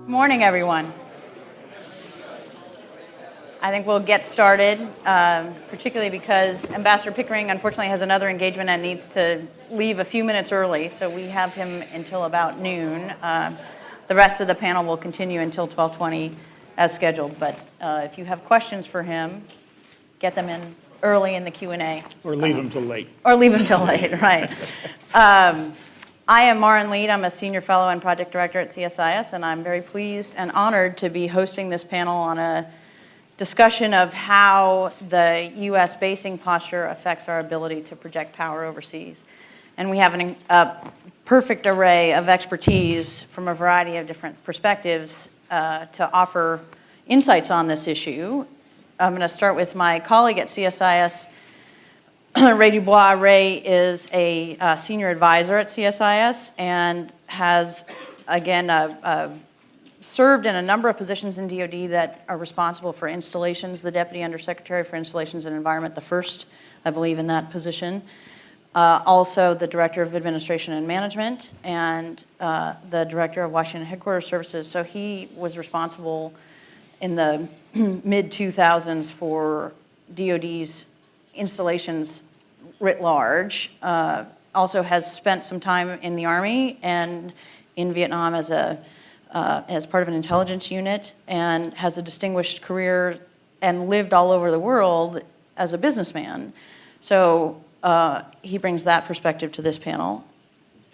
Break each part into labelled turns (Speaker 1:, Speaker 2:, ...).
Speaker 1: Morning, everyone. I think we'll get started, particularly because Ambassador Pickering unfortunately has another engagement and needs to leave a few minutes early, so we have him until about noon. The rest of the panel will continue until 12:20 as scheduled, but if you have questions for him, get them in early in the Q&A.
Speaker 2: Or leave them till late.
Speaker 1: Or leave them till late, right. I am Maren Leed. I'm a senior fellow and project director at CSIS, and I'm very pleased and honored to be hosting this panel on a discussion of how the U.S. basing posture affects our ability to project power overseas. And we have a perfect array of expertise from a variety of different perspectives to offer insights on this issue. I'm going to start with my colleague at CSIS, Ray DuBois. Ray is a senior advisor at CSIS and has, again, served in a number of positions in DoD that are responsible for installations, the Deputy Undersecretary for Installations and Environment, the first, I believe, in that position. Also the Director of Administration and Management and the Director of Washington Headquarters Services. So he was responsible in the mid-2000s for DoD's installations writ large. Also has spent some time in the Army and in Vietnam as part of an intelligence unit, and has a distinguished career and lived all over the world as a businessman. So he brings that perspective to this panel.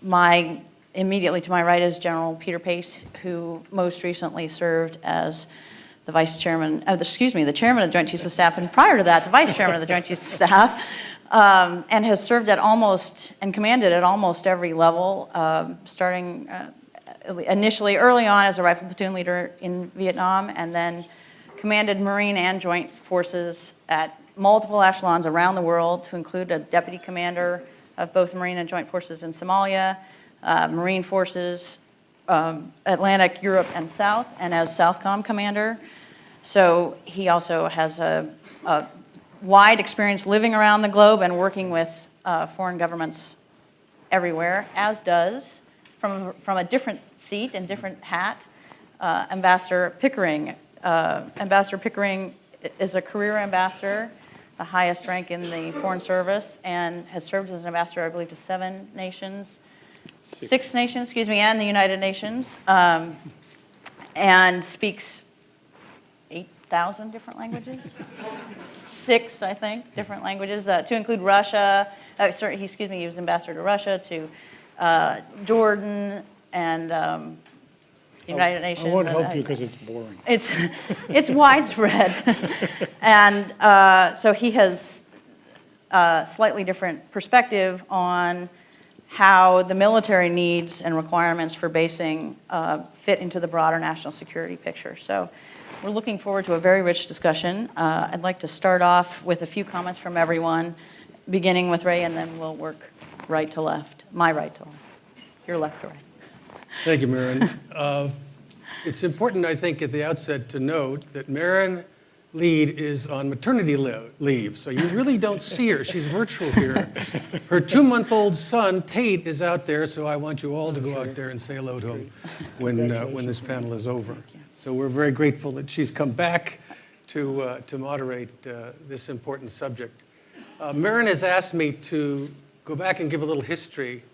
Speaker 1: Immediately to my right is General Peter Pace, who most recently served as the the chairman of the Joint Chiefs of Staff, and prior to that, the vice chairman of the Joint Chiefs of Staff, and has served and commanded at almost every level, starting initially early on as a rifle platoon leader in Vietnam, and then commanded Marine and Joint Forces at multiple echelons around the world, to include a deputy commander of both Marine and Joint Forces in Somalia, Marine Forces, Atlantic, Europe, and South, and as Southcom commander. So he also has a wide experience living around the globe and working with foreign governments everywhere, as does, from a different seat and different hat, Ambassador Pickering. Ambassador Pickering is a career ambassador, the highest rank in the Foreign Service, and has served as an ambassador, I believe, to six nations, and the United Nations, and speaks 8,000 different languages. 6, I think, different languages, to include Russia. He was ambassador to Russia, to Jordan, and United Nations.
Speaker 2: I won't help you because it's boring.
Speaker 1: It's widespread. And so he has a slightly different perspective on how the military needs and requirements for basing fit into the broader national security picture. So we're looking forward to a very rich discussion. I'd like to start off with a few comments from everyone, beginning with Ray, and then we'll work right to left. My right to left. Your left to right.
Speaker 3: Thank you, Maren. It's important, I think, at the outset to note that Maren Leed is on maternity leave, so you really don't see her. She's virtual here. Her 2-month-old son, Tate, is out there, so I want you all to go out there and say hello to him when this panel is over. So we're very grateful that she's come back to moderate this important subject. Maren has asked me to go back and give a little history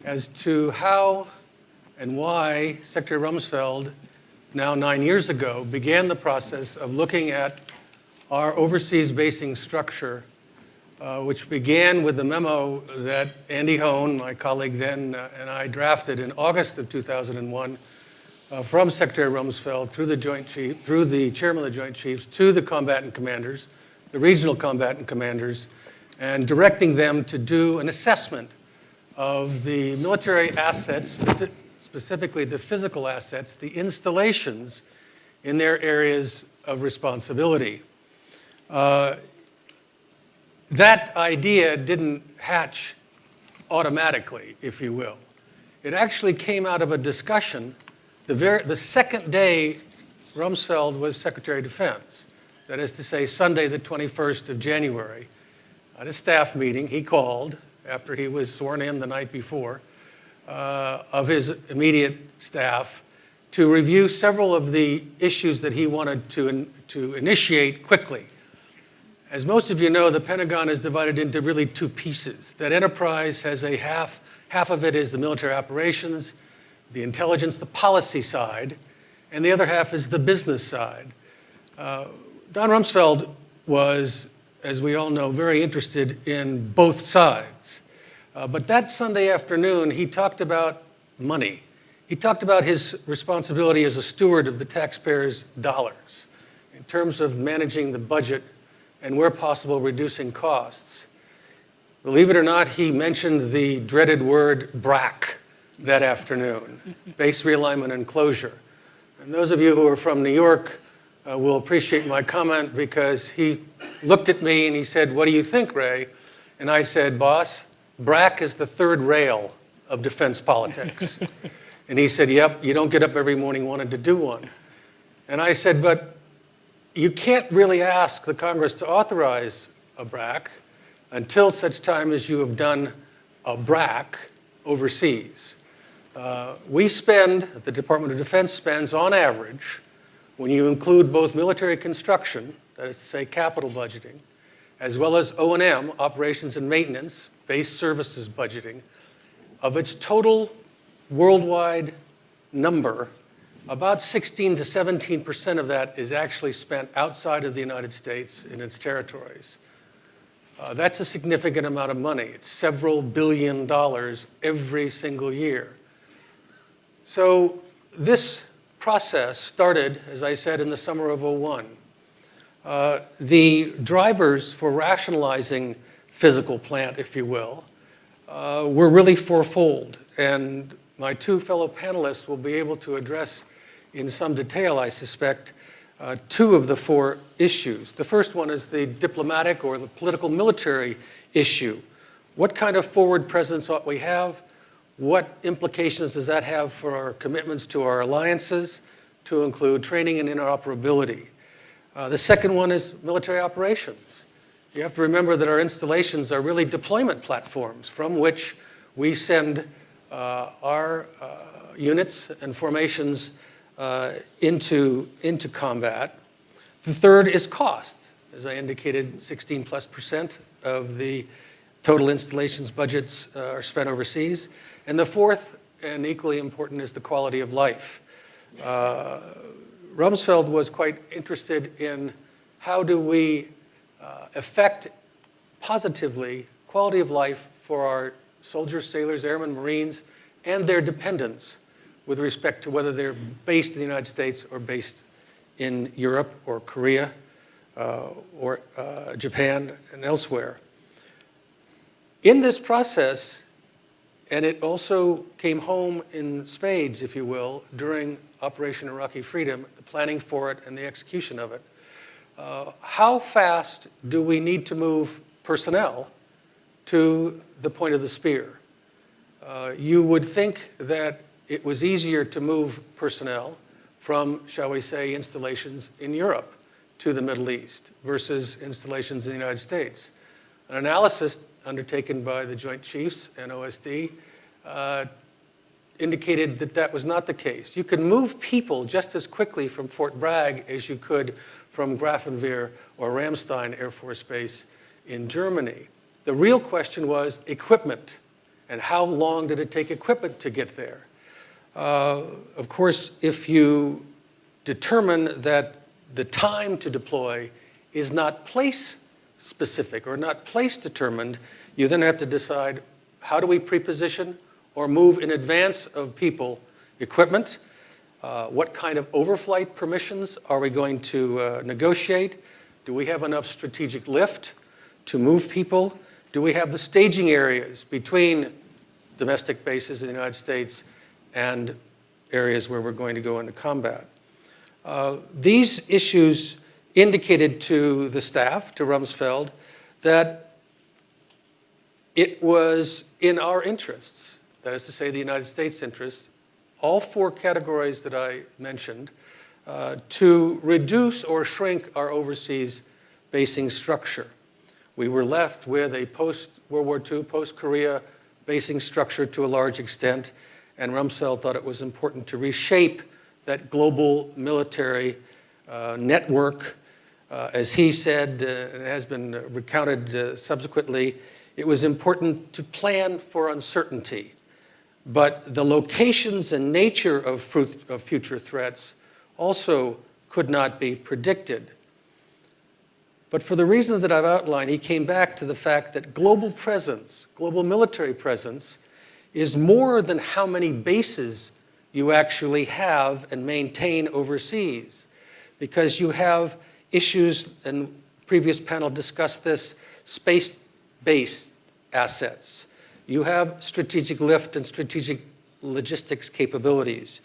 Speaker 3: as to how and why Secretary Rumsfeld, now 9 years ago, began the process of looking at our overseas basing structure, which began with the memo that Andy Hone, my colleague then, and I drafted in August of 2001 from Secretary Rumsfeld through the chairman of the Joint Chiefs to the combatant commanders, the regional combatant commanders, and directing them to do an assessment of the military assets, specifically the physical assets, the installations in their areas of responsibility. That idea didn't hatch automatically, if you will. It actually came out of a discussion the second day Rumsfeld was Secretary of Defense, that is to say Sunday the 21st of January. At a staff meeting, he called after he was sworn in the night before, of his immediate staff to review several of the issues that he wanted to initiate quickly. As most of you know, the Pentagon is divided into really two pieces. That enterprise has a half of it is the military operations, the intelligence, the policy side, and the other half is the business side. Don Rumsfeld was, as we all know, very interested in both sides. But that Sunday afternoon, he talked about money. He talked about his responsibility as a steward of the taxpayers' dollars in terms of managing the budget and, where possible, reducing costs. Believe it or not, he mentioned the dreaded word BRAC that afternoon, base realignment and closure. And those of you who are from New York will appreciate my comment because he looked at me and he said, "What do you think, Ray?" And I said, "Boss, BRAC is the third rail of defense politics." And he said, "Yep, you don't get up every morning wanting to do one." And I said, "But you can't really ask the Congress to authorize a BRAC until such time as you have done a BRAC overseas." We spend, the Department of Defense spends on average, when you include both military construction, that is to say capital budgeting, as well as O&M, operations and maintenance, base services budgeting, of its total worldwide number, about 16 to 17% of that is actually spent outside of the United States in its territories. That's a significant amount of money. It's several $billion every single year. So this process started, as I said, in the summer of '01. The drivers for rationalizing physical plant, if you will, were really fourfold. And my two fellow panelists will be able to address in some detail, I suspect, two of the four issues. The first one is the diplomatic or the political military issue. What kind of forward presence ought we have? What implications does that have for our commitments to our alliances, to include training and interoperability? The second one is military operations. You have to remember that our installations are really deployment platforms from which we send our units and formations into combat. The third is cost. As I indicated, 16+% of the total installations budgets are spent overseas. And the fourth, and equally important, is the quality of life. Rumsfeld was quite interested in how do we affect positively quality of life for our soldiers, sailors, airmen, Marines, and their dependents with respect to whether they're based in the United States or based in Europe or Korea or Japan and elsewhere. In this process, and it also came home in spades, if you will, during Operation Iraqi Freedom, the planning for it and the execution of it. How fast do we need to move personnel to the point of the spear? You would think that it was easier to move personnel from, shall we say, installations in Europe to the Middle East versus installations in the United States. An analysis undertaken by the Joint Chiefs and OSD indicated that that was not the case. You could move people just as quickly from Fort Bragg as you could from Grafenwehr or Ramstein Air Force Base in Germany. The real question was equipment, and how long did it take equipment to get there? Of course, if you determine that the time to deploy is not place-specific or not place-determined, you then have to decide, how do we pre-position or move in advance of people equipment? What kind of overflight permissions are we going to negotiate? Do we have enough strategic lift to move people? Do we have the staging areas between domestic bases in the United States and areas where we're going to go into combat? These issues indicated to the staff, to Rumsfeld, that it was in our interests, that is to say the United States' interests, all four categories that I mentioned, to reduce or shrink our overseas basing structure. we were left with a post-World War II, post-Korea basing structure to a large extent, and Rumsfeld thought it was important to reshape that global military network. As he said, it has been recounted subsequently, it was important to plan for uncertainty. But the locations and nature of future threats also could not be predicted. But for the reasons that I've outlined, he came back to the fact that global presence, global military presence, is more than how many bases you actually have and maintain overseas. Because you have issues, and previous panel discussed this, space-based assets. You have strategic lift and strategic logistics capabilities.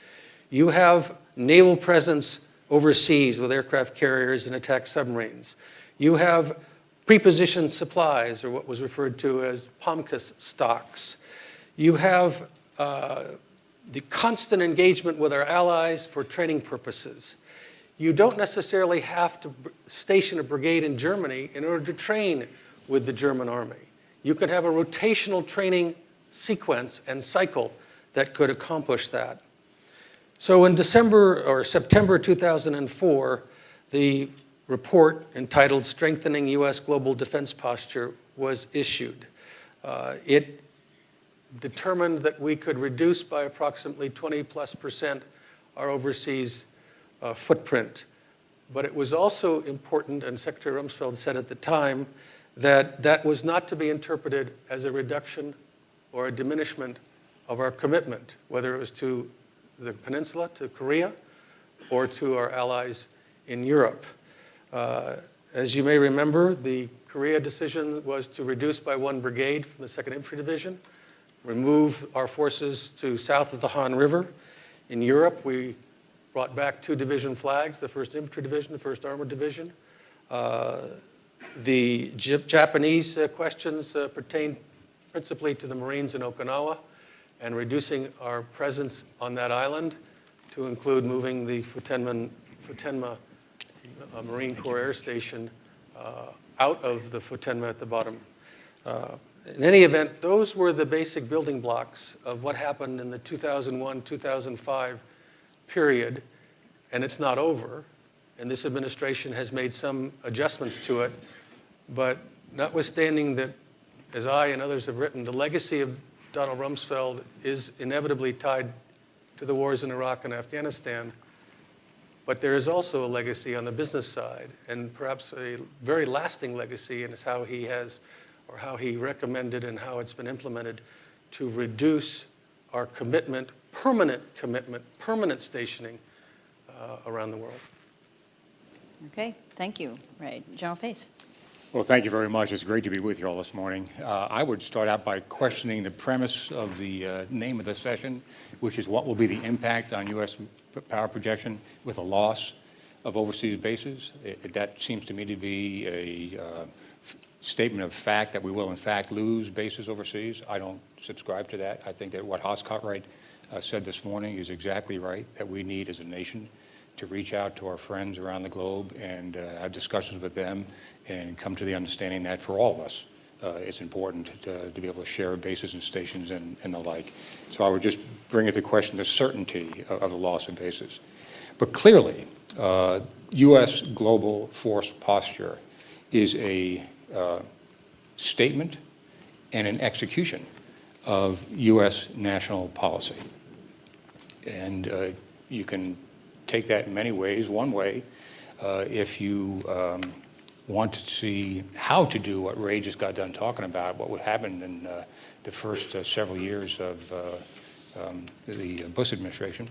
Speaker 3: You have naval presence overseas with aircraft carriers and attack submarines. You have prepositioned supplies, or what was referred to as POMCUS stocks. You have the constant engagement with our allies for training purposes. You don't necessarily have to station a brigade in Germany in order to train with the German army. You could have a rotational training sequence and cycle that could accomplish that. So in September 2004, the report entitled Strengthening U.S. Global Defense Posture was issued. It determined that we could reduce by approximately 20+% our overseas footprint. But it was also important, and Secretary Rumsfeld said at the time, that that was not to be interpreted as a reduction or a diminishment of our commitment, whether it was to the peninsula, to Korea, or to our allies in Europe. As you may remember, the Korea decision was to reduce by 1 brigade from the 2nd Infantry Division, remove our forces to south of the Han River. In Europe, we brought back 2 division flags, the 1st Infantry Division, the 1st Armored Division. The Japanese questions pertain principally to the Marines in Okinawa and reducing our presence on that island to include moving the Futenma Marine Corps Air Station out of the Futenma at the bottom. In any event, those were the basic building blocks of what happened in the 2001-2005 period, and it's not over. And this administration has made some adjustments to it. But notwithstanding that, as I and others have written, the legacy of Donald Rumsfeld is inevitably tied to the wars in Iraq and Afghanistan. But there is also a legacy on the business side, and perhaps a very lasting legacy in how he has, or how he recommended and how it's been implemented to reduce our commitment, permanent stationing around the world.
Speaker 1: Okay, thank you, Ray. General Pace.
Speaker 4: Well, thank you very much. It's great to be with you all this morning. I would start out by questioning the premise of the name of the session, which is what will be the impact on U.S. power projection with a loss of overseas bases. That seems to me to be a statement of fact that we will, in fact, lose bases overseas. I don't subscribe to that. I think that what Haas Cartwright said this morning is exactly right, that we need as a nation to reach out to our friends around the globe and have discussions with them and come to the understanding that for all of us, it's important to be able to share bases and stations and the like. So I would just bring it to question the certainty of the loss of bases. But clearly, U.S. global force posture is a statement and an execution of U.S. national policy. And you can take that in many ways. One way, if you want to see how to do what Ray just got done talking about, what would happen in the first several years of the Bush administration,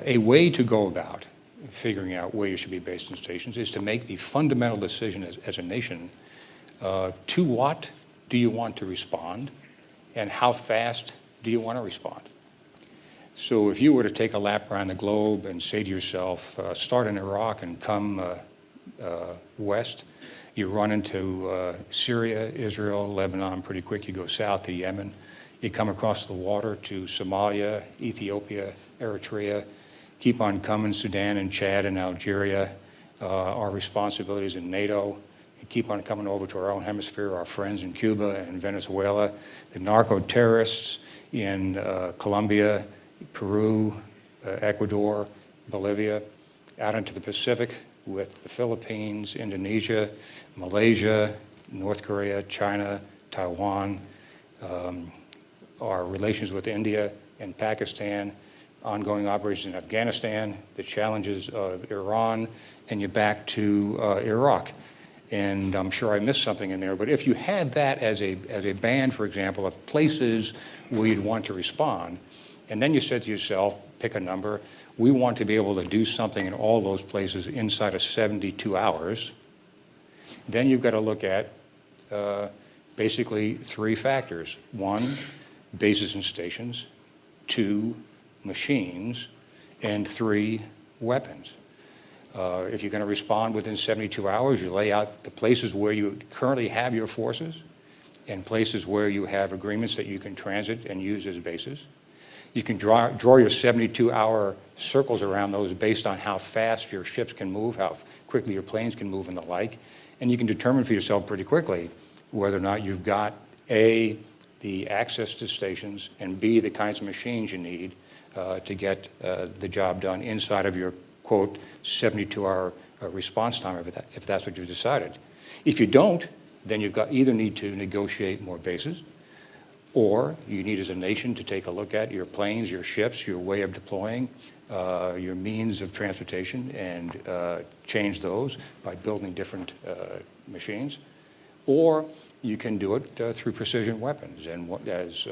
Speaker 4: a way to go about figuring out where you should be based in stations is to make the fundamental decision as a nation to what do you want to respond and how fast do you want to respond. So if you were to take a lap around the globe and say to yourself, start in Iraq and come west, you run into Syria, Israel, Lebanon pretty quick, you go south to Yemen, you come across the water to Somalia, Ethiopia, Eritrea, keep on coming, Sudan and Chad and Algeria, our responsibilities in NATO, keep on coming over to our own hemisphere, our friends in Cuba and Venezuela, the narco-terrorists in Colombia, Peru, Ecuador, Bolivia, out into the Pacific with the Philippines, Indonesia, Malaysia, North Korea, China, Taiwan, our relations with India and Pakistan, ongoing operations in Afghanistan, the challenges of Iran, and you're back to Iraq. And I'm sure I missed something in there, but if you had that as a band, for example, of places where you'd want to respond, and then you said to yourself, pick a number, we want to be able to do something in all those places inside of 72 hours, then you've got to look at basically three factors. One, bases and stations. Two, machines. And three, weapons. If you're going to respond within 72 hours, you lay out the places where you currently have your forces and places where you have agreements that you can transit and use as bases. You can draw your 72-hour circles around those based on how fast your ships can move, how quickly your planes can move and the like. And you can determine for yourself pretty quickly whether or not you've got A, the access to stations, and B, the kinds of machines you need to get the job done inside of your, quote, 72-hour response time, if that's what you've decided. If you don't, then you've got either need to negotiate more bases, or you need as a nation to take a look at your planes, your ships, your way of deploying, your means of transportation, and change those by building different machines. Or you can do it through precision weapons. And as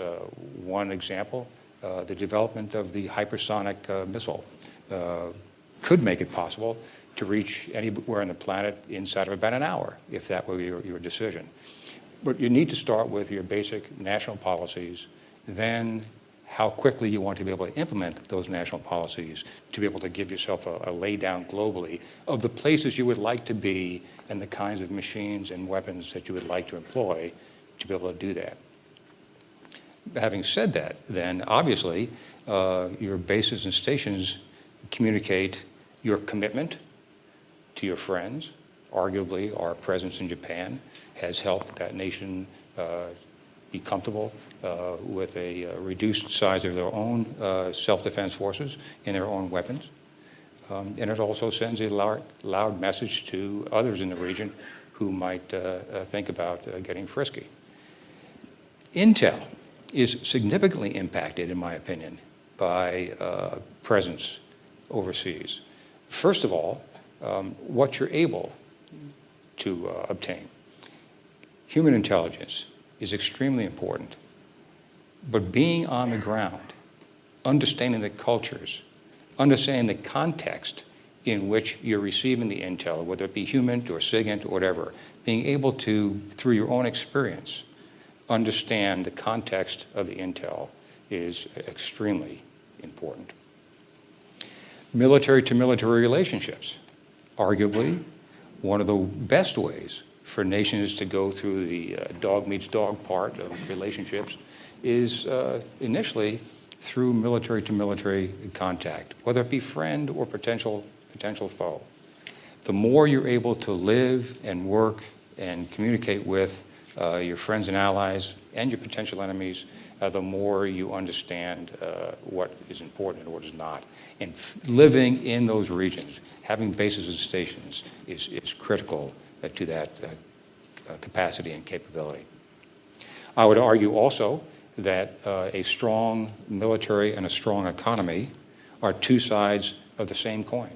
Speaker 4: one example, the development of the hypersonic missile could make it possible to reach anywhere on the planet inside of about an hour, if that were your decision. But you need to start with your basic national policies, then how quickly you want to be able to implement those national policies to be able to give yourself a lay down globally of the places you would like to be and the kinds of machines and weapons that you would like to employ to be able to do that. Having said that, then obviously your bases and stations communicate your commitment to your friends. Arguably, our presence in Japan has helped that nation be comfortable with a reduced size of their own self-defense forces and their own weapons. And it also sends a loud message to others in the region who might think about getting frisky. Intel is significantly impacted, in my opinion, by presence overseas. First of all, what you're able to obtain. Human intelligence is extremely important, but being on the ground, understanding the cultures, understanding the context in which you're receiving the intel, whether it be human or SIGINT or whatever, being able to, through your own experience, understand the context of the intel is extremely important. Military-to-military relationships. Arguably, one of the best ways for nations to go through the dog-meets-dog part of relationships is initially through military-to-military contact, whether it be friend or potential foe. The more you're able to live and work and communicate with your friends and allies and your potential enemies, the more you understand what is important and what is not. And living in those regions, having bases and stations is critical to that capacity and capability. I would argue also that a strong military and a strong economy are two sides of the same coin.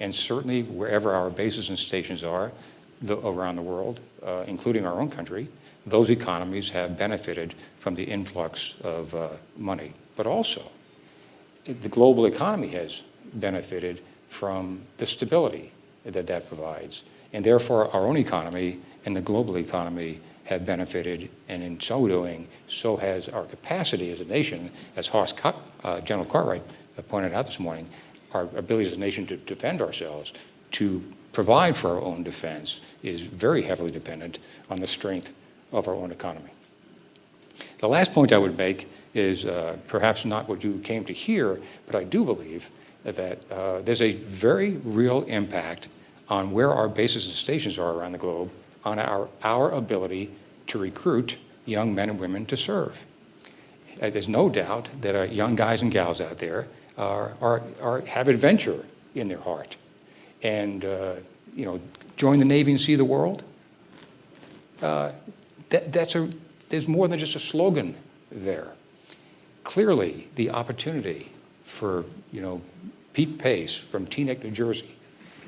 Speaker 4: And certainly wherever our bases and stations are around the world, including our own country, those economies have benefited from the influx of money. But also, the global economy has benefited from the stability that provides. And therefore, our own economy and the global economy have benefited, and in so doing, so has our capacity as a nation, as General Cartwright pointed out this morning, our ability as a nation to defend ourselves, to provide for our own defense, is very heavily dependent on the strength of our own economy. The last point I would make is perhaps not what you came to hear, but I do believe that there's a very real impact on where our bases and stations are around the globe on our ability to recruit young men and women to serve. There's no doubt that young guys and gals out there have adventure in their heart, and join the Navy and see the world. There's more than just a slogan there. Clearly, the opportunity for Pete Pace from Teaneck, New Jersey,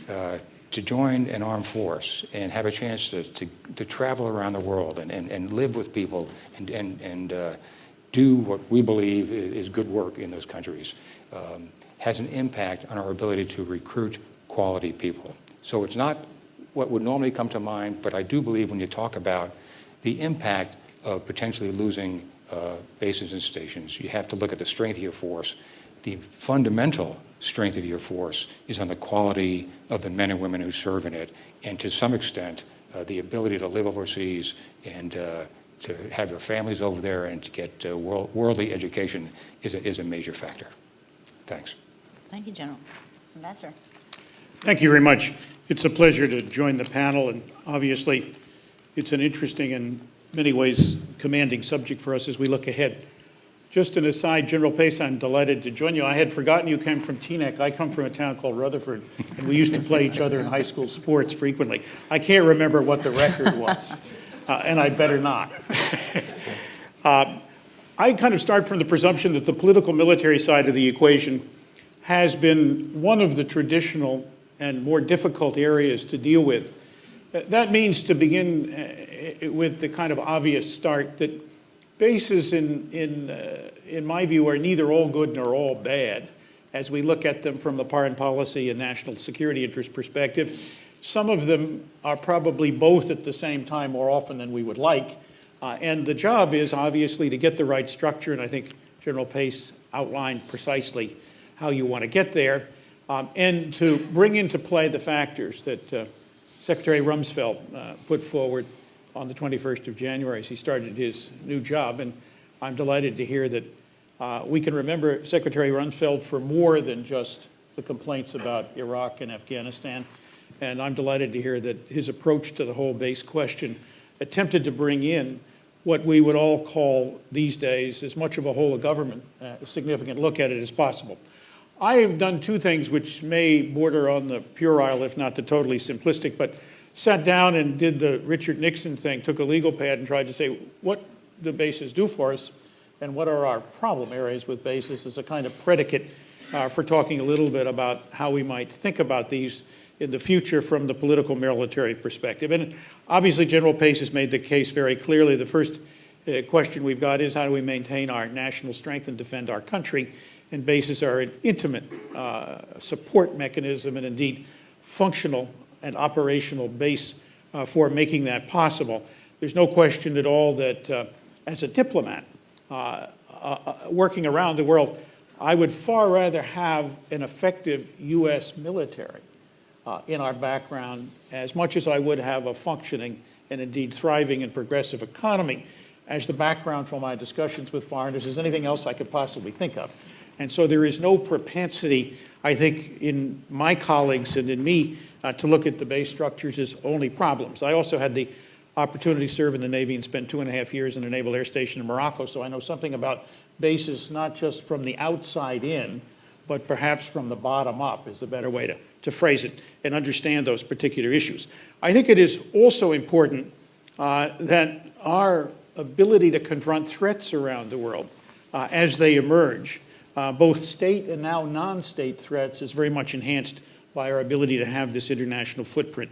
Speaker 4: to join an armed force and have a chance to travel around the world and live with people and do what we believe is good work in those countries has an impact on our ability to recruit quality people. So it's not what would normally come to mind, but I do believe when you talk about the impact of potentially losing bases and stations, you have to look at the strength of your force. The fundamental strength of your force is on the quality of the men and women who serve in it, and to some extent, the ability to live overseas and to have your families over there and to get worldly education is a major factor. Thanks.
Speaker 1: Thank you, General. Ambassador.
Speaker 2: Thank you very much. It's a pleasure to join the panel, and obviously it's an interesting and many ways commanding subject for us as we look ahead. Just an aside, General Pace, I'm delighted to join you. I had forgotten you came from Teaneck. I come from a town called Rutherford, and we used to play each other in high school sports frequently. I can't remember what the record was, and I better not. I kind of start from the presumption that the political military side of the equation has been one of the traditional and more difficult areas to deal with. That means, to begin with the kind of obvious start, that bases in my view are neither all good nor all bad as we look at them from a foreign policy and national security interest perspective. Some of them are probably both at the same time more often than we would like. And the job is obviously to get the right structure, and I think General Pace outlined precisely how you want to get there, and to bring into play the factors that Secretary Rumsfeld put forward on the 21st of January as he started his new job. And I'm delighted to hear that we can remember Secretary Rumsfeld for more than just the complaints about Iraq and Afghanistan. And I'm delighted to hear that his approach to the whole base question attempted to bring in what we would all call these days as much of a whole of government, significant look at it as possible. I have done two things which may border on the puerile, if not the totally simplistic, but sat down and did the Richard Nixon thing, took a legal pad and tried to say, what do bases do for us, and what are our problem areas with bases as a kind of predicate for talking a little bit about how we might think about these in the future from the political military perspective. And obviously General Pace has made the case very clearly. The first question we've got is how do we maintain our national strength and defend our country? And bases are an intimate support mechanism and indeed functional and operational base for making that possible. There's no question at all that as a diplomat working around the world, I would far rather have an effective U.S. military in our background as much as I would have a functioning and indeed thriving and progressive economy as the background for my discussions with foreigners as anything else I could possibly think of. And so there is no propensity, I think, in my colleagues and in me to look at the base structures as only problems. I also had the opportunity to serve in the Navy and spent 2.5 years in a naval air station in Morocco, so I know something about bases not just from the outside in, but perhaps from the bottom up is a better way to phrase it, and understand those particular issues. I think it is also important that our ability to confront threats around the world as they emerge, both state and now non-state threats, is very much enhanced by our ability to have this international footprint.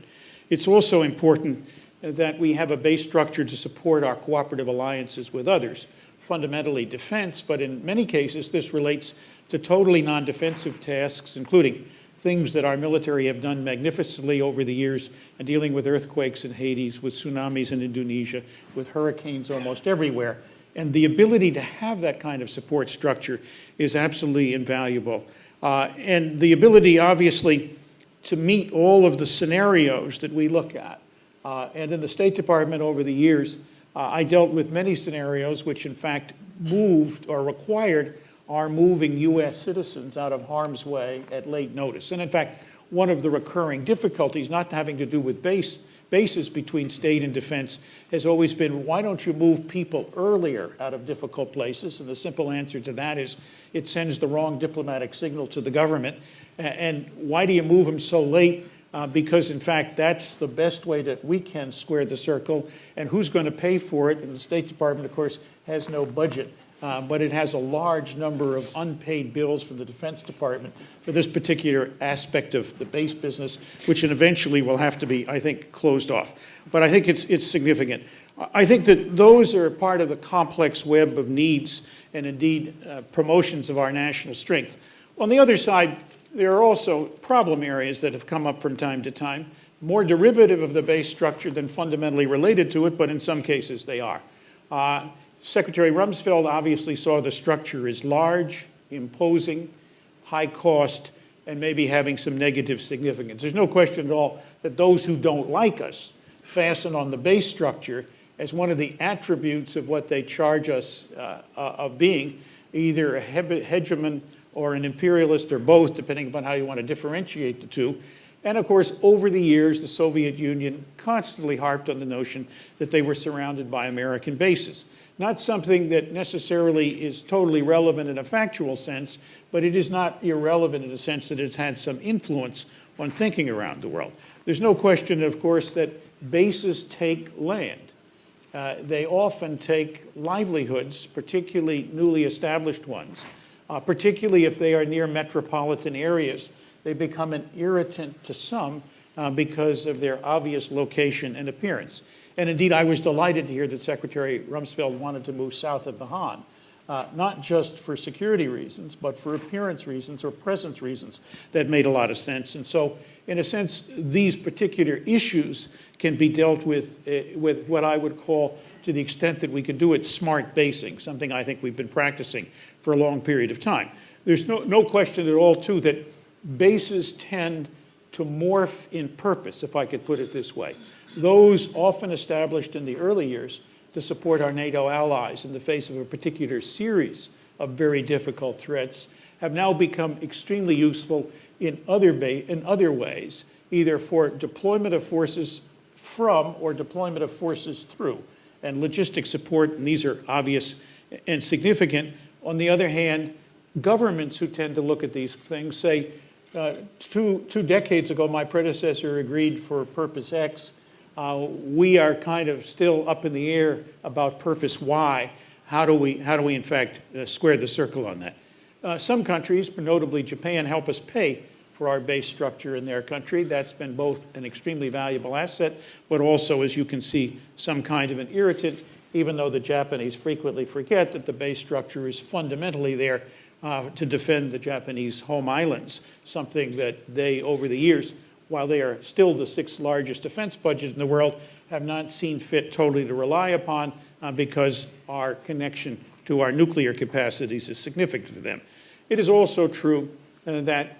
Speaker 2: It's also important that we have a base structure to support our cooperative alliances with others, fundamentally defense, but in many cases this relates to totally non-defensive tasks, including things that our military have done magnificently over the years, and dealing with earthquakes in Haiti, with tsunamis in Indonesia, with hurricanes almost everywhere. And the ability to have that kind of support structure is absolutely invaluable. And the ability, obviously, to meet all of the scenarios that we look at. And in the State Department over the years, I dealt with many scenarios which, in fact, moved or required our moving U.S. citizens out of harm's way at late notice. And in fact, one of the recurring difficulties, not having to do with base basis between state and defense has always been, why don't you move people earlier out of difficult places? And the simple answer to that is it sends the wrong diplomatic signal to the government. And why do you move them so late? Because, in fact, that's the best way that we can square the circle. And who's going to pay for it? And the State Department, of course, has no budget. But it has a large number of unpaid bills from the Defense Department for this particular aspect of the base business, which eventually will have to be, I think, closed off. But I think it's significant. I think that those are part of the complex web of needs and, indeed, promotions of our national strength. On the other side, there are also problem areas that have come up from time to time, more derivative of the base structure than fundamentally related to it, but in some cases they are. Secretary Rumsfeld obviously saw the structure as large, imposing, high cost, and maybe having some negative significance. There's no question at all that those who don't like us fasten on the base structure as one of the attributes of what they charge us of being, either a hegemon or an imperialist or both, depending upon how you want to differentiate the two. And of course, over the years, the Soviet Union constantly harped on the notion that they were surrounded by American bases. Not something that necessarily is totally relevant in a factual sense, but it is not irrelevant in the sense that it's had some influence on thinking around the world. There's no question, of course, that bases take land. They often take livelihoods, particularly newly established ones, particularly if they are near metropolitan areas. They become an irritant to some because of their obvious location and appearance. And indeed, I was delighted to hear that Secretary Rumsfeld wanted to move south of the Han, not just for security reasons, but for appearance reasons or presence reasons. That made a lot of sense. And so, in a sense, these particular issues can be dealt with what I would call, to the extent that we can do it, smart basing, something I think we've been practicing for a long period of time. There's no question at all, too, that bases tend to morph in purpose, if I could put it this way. Those often established in the early years to support our NATO allies in the face of a particular series of very difficult threats have now become extremely useful in other ways, either for deployment of forces from or deployment of forces through, and logistic support, and these are obvious and significant. On the other hand, governments who tend to look at these things say, two decades ago, my predecessor agreed for purpose X. We are kind of still up in the air about purpose Y. How do we in fact square the circle on that? Some countries, notably Japan, help us pay for our base structure in their country. That's been both an extremely valuable asset, but also, as you can see, some kind of an irritant, even though the Japanese frequently forget that the base structure is fundamentally there to defend the Japanese home islands, something that they, over the years, while they are still the 6th largest defense budget in the world, have not seen fit totally to rely upon because our connection to our nuclear capacities is significant to them. It is also true that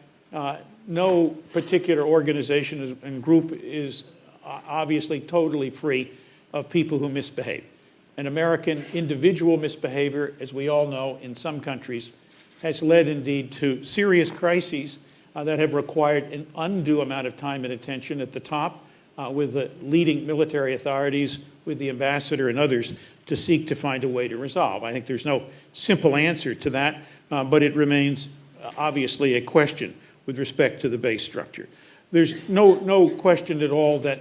Speaker 2: no particular organization and group is obviously totally free of people who misbehave. And American individual misbehavior, as we all know, in some countries, has led indeed to serious crises that have required an undue amount of time and attention at the top with the leading military authorities, with the ambassador and others, to seek to find a way to resolve. I think there's no simple answer to that, but it remains obviously a question with respect to the base structure. There's no question at all that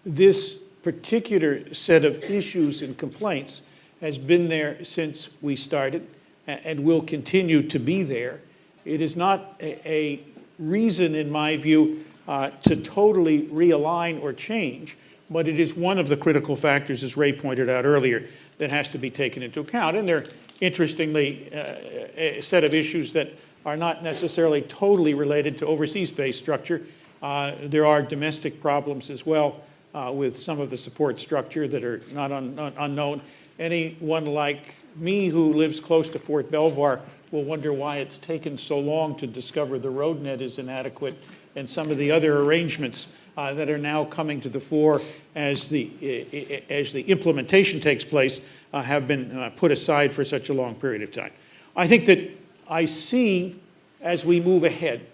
Speaker 2: this particular set of issues and complaints has been there since we started and will continue to be there. It is not a reason, in my view, to totally realign or change, but it is one of the critical factors, as Ray pointed out earlier, that has to be taken into account. And they're, interestingly, a set of issues that are not necessarily totally related to overseas-based structure. There are domestic problems as well with some of the support structure that are not unknown. Anyone like me who lives close to Fort Belvoir will wonder why it's taken so long to discover the road net is inadequate and some of the other arrangements that are now coming to the fore as the implementation takes place have been put aside for such a long period of time. I think that I see, as we move ahead,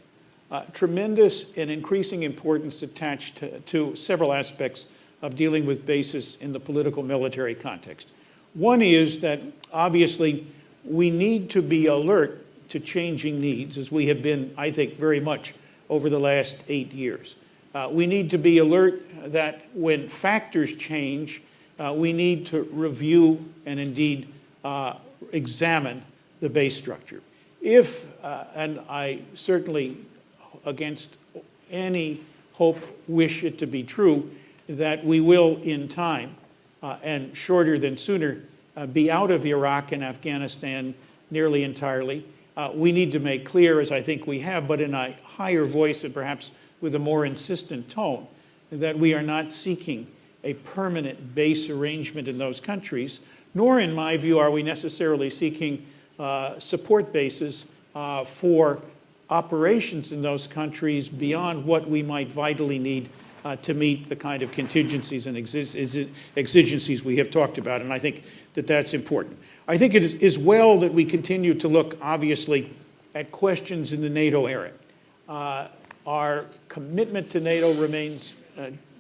Speaker 2: tremendous and increasing importance attached to several aspects of dealing with bases in the political military context. One is that obviously we need to be alert to changing needs, as we have been, I think, very much over the last 8 years. We need to be alert that when factors change, we need to review and indeed examine the base structure. If, and I certainly against any hope wish it to be true, that we will in time, and shorter than sooner, be out of Iraq and Afghanistan nearly entirely. We need to make clear, as I think we have, but in a higher voice and perhaps with a more insistent tone, that we are not seeking a permanent base arrangement in those countries, nor, in my view, are we necessarily seeking support bases for operations in those countries beyond what we might vitally need to meet the kind of contingencies and exigencies we have talked about, and I think that that's important. I think it is well that we continue to look, obviously, at questions in the NATO area. Our commitment to NATO remains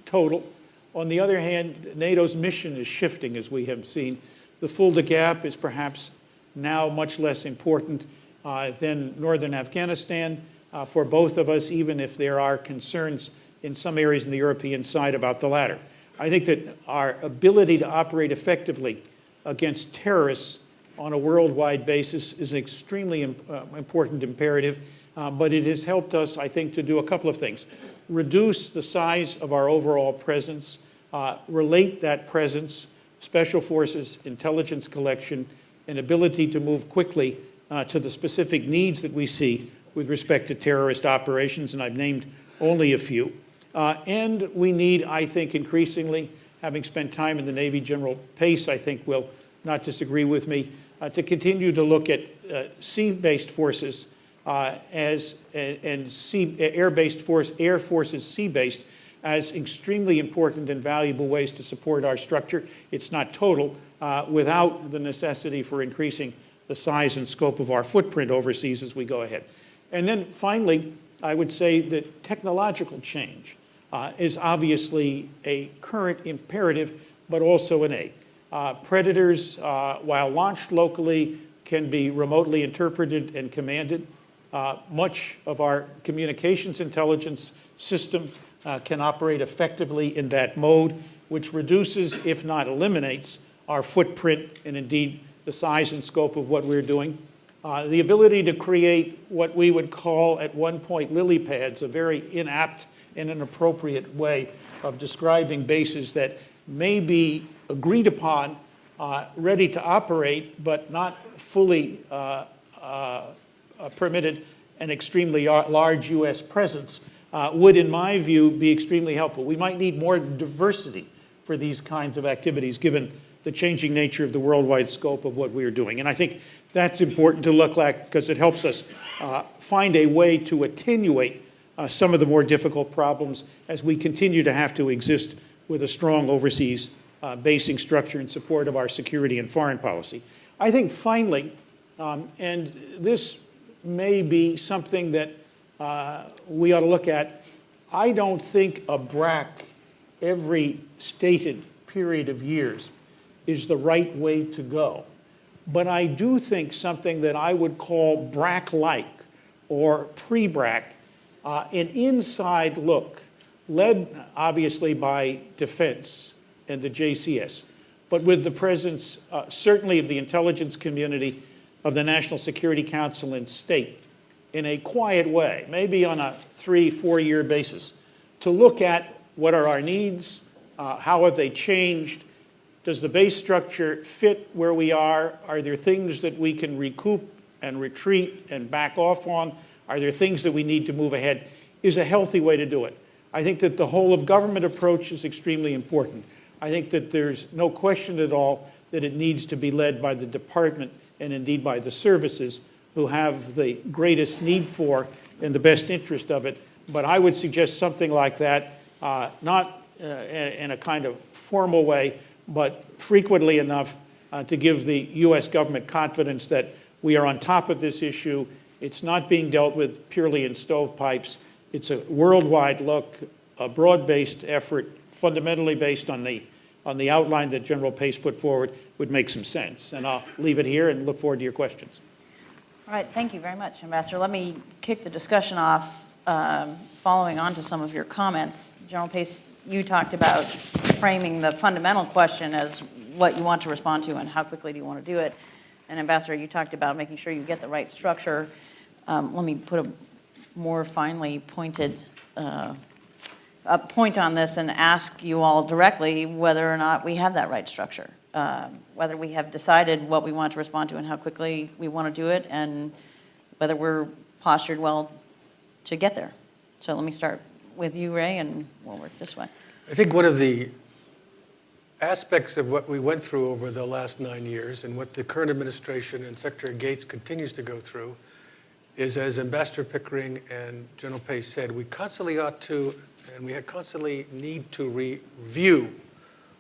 Speaker 2: total. On the other hand, NATO's mission is shifting, as we have seen. The Fulda Gap is perhaps now much less important than northern Afghanistan for both of us, even if there are concerns in some areas in the European side about the latter. I think that our ability to operate effectively against terrorists on a worldwide basis is an extremely important imperative, but it has helped us, I think, to do a couple of things. Reduce the size of our overall presence, relate that presence, special forces, intelligence collection, and ability to move quickly to the specific needs that we see with respect to terrorist operations, and I've named only a few. And we need, I think, increasingly, having spent time in the Navy, General Pace, I think, will not disagree with me, to continue to look at sea-based forces and air forces sea-based as extremely important and valuable ways to support our structure. It's not total without the necessity for increasing the size and scope of our footprint overseas as we go ahead. And then finally, I would say that technological change is obviously a current imperative, but also an aid. Predators, while launched locally, can be remotely interpreted and commanded. Much of our communications intelligence system can operate effectively in that mode, which reduces, if not eliminates, our footprint and indeed the size and scope of what we're doing. The ability to create what we would call at one point lily pads, a very inapt and inappropriate way of describing bases that may be agreed upon, ready to operate, but not fully permitted an extremely large U.S. presence, would, in my view, be extremely helpful. We might need more diversity for these kinds of activities, given the changing nature of the worldwide scope of what we're doing. And I think that's important to look at because it helps us find a way to attenuate some of the more difficult problems as we continue to have to exist with a strong overseas basing structure in support of our security and foreign policy. I think finally, and this may be something that we ought to look at, I don't think a BRAC every stated period of years is the right way to go. But I do think something that I would call BRAC-like or pre-BRAC, an inside look, led obviously by defense and the JCS, but with the presence certainly of the intelligence community, of the National Security Council and state, in a quiet way, maybe on a 3-4 year basis, to look at what are our needs, how have they changed, does the base structure fit where we are, are there things that we can recoup and retreat and back off on, are there things that we need to move ahead, is a healthy way to do it. I think that the whole of government approach is extremely important. I think that there's no question at all that it needs to be led by the department and indeed by the services who have the greatest need for and the best interest of it. But I would suggest something like that, not in a kind of formal way, but frequently enough to give the U.S. government confidence that we are on top of this issue It's not being dealt with purely in stovepipes. It's a worldwide look, a broad-based effort, fundamentally based on the outline that General Pace put forward, would make some sense. And I'll leave it here and look forward to your questions.
Speaker 1: All right, thank you very much, Ambassador. Let me kick the discussion off following on to some of your comments. General Pace, you talked about framing the fundamental question as what you want to respond to and how quickly do you want to do it. And Ambassador, you talked about making sure you get the right structure. Let me put a more finely pointed point on this and ask you all directly whether or not we have that right structure, whether we have decided what we want to respond to and how quickly we want to do it, and whether we're postured well to get there. So let me start with you, Ray, and we'll work this way.
Speaker 3: I think one of the aspects of what we went through over the last 9 years and what the current administration and Secretary Gates continues to go through is, as Ambassador Pickering and General Pace said, we constantly ought to, and we constantly need to review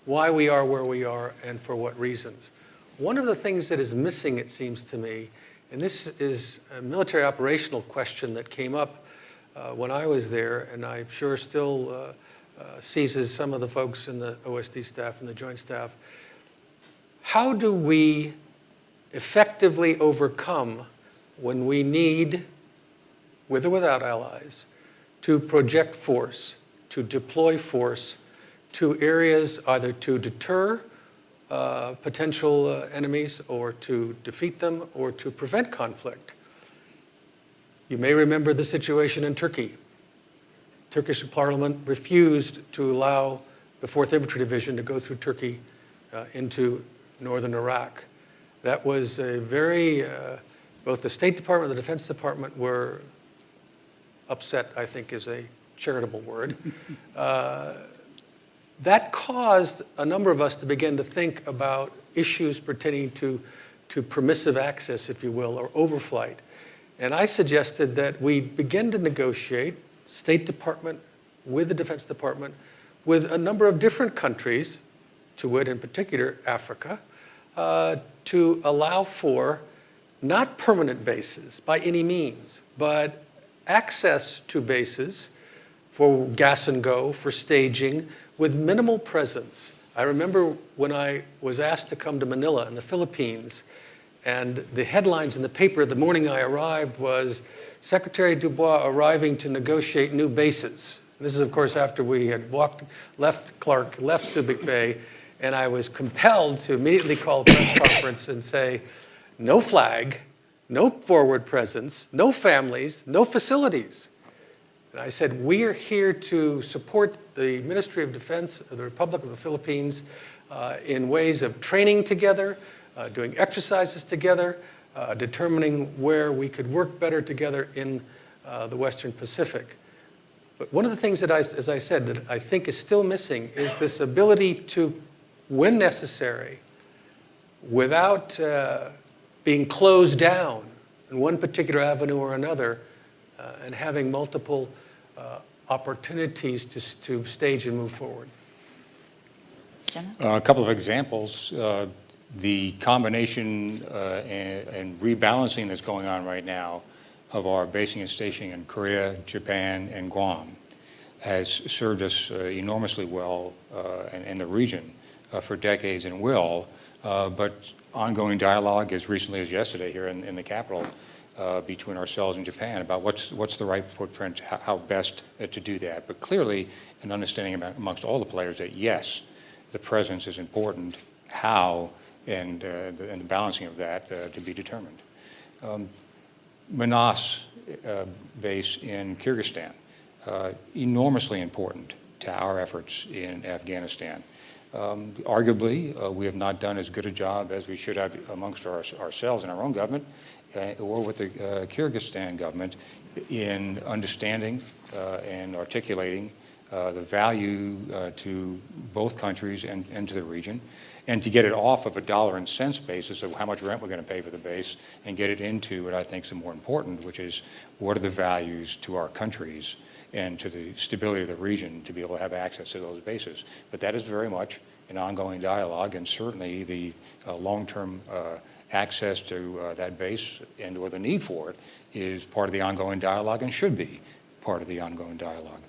Speaker 3: why we are where we are and for what reasons. One of the things that is missing, it seems to me, and this is a military operational question that came up when I was there, and I'm sure still seizes some of the folks in the OSD staff and the Joint Staff. How do we effectively overcome when we need, with or without allies, to project force, to deploy force to areas either to deter potential enemies or to defeat them or to prevent conflict? You may remember the situation in Turkey. Turkish parliament refused to allow the 4th Infantry Division to go through Turkey into northern Iraq. That was a very, both the State Department and the Defense Department were upset, I think is a charitable word. That caused a number of us to begin to think about issues pertaining to permissive access, if you will, or overflight. And I suggested that we begin to negotiate, State Department with the Defense Department, with a number of different countries, to wit in particular Africa, to allow for not permanent bases by any means, but access to bases for gas and go, for staging, with minimal presence. I remember when I was asked to come to Manila in the Philippines, and the headlines in the paper the morning I arrived was, Secretary DuBois arriving to negotiate new bases. This is, of course, after we had left Subic Bay, and I was compelled to immediately call a press conference and say, no flag, no forward presence, no families, no facilities. And I said, we are here to support the Ministry of Defense of the Republic of the Philippines in ways of training together, doing exercises together, determining where we could work better together in the Western Pacific. But one of the things that, as I said, that I think is still missing is this ability to, when necessary, without being closed down in one particular avenue or another, and having multiple opportunities to stage and move forward.
Speaker 1: General?
Speaker 4: A couple of examples. The combination and rebalancing that's going on right now of our basing and stationing in Korea, Japan, and Guam has served us enormously well in the region for decades and will, but ongoing dialogue as recently as yesterday here in the capital between ourselves and Japan about what's the right footprint, how best to do that. But clearly an understanding amongst all the players that yes, the presence is important, how, and the balancing of that to be determined. Manas base in Kyrgyzstan, enormously important to our efforts in Afghanistan. Arguably, we have not done as good a job as we should have amongst ourselves and our own government or with the Kyrgyzstan government in understanding and articulating the value to both countries and to the region, and to get it off of a dollar and cents basis of how much rent we're going to pay for the base and get it into what I think is more important, which is what are the values to our countries and to the stability of the region to be able to have access to those bases. But that is very much an ongoing dialogue, and certainly the long-term access to that base and or the need for it is part of the ongoing dialogue and should be part of the ongoing dialogue.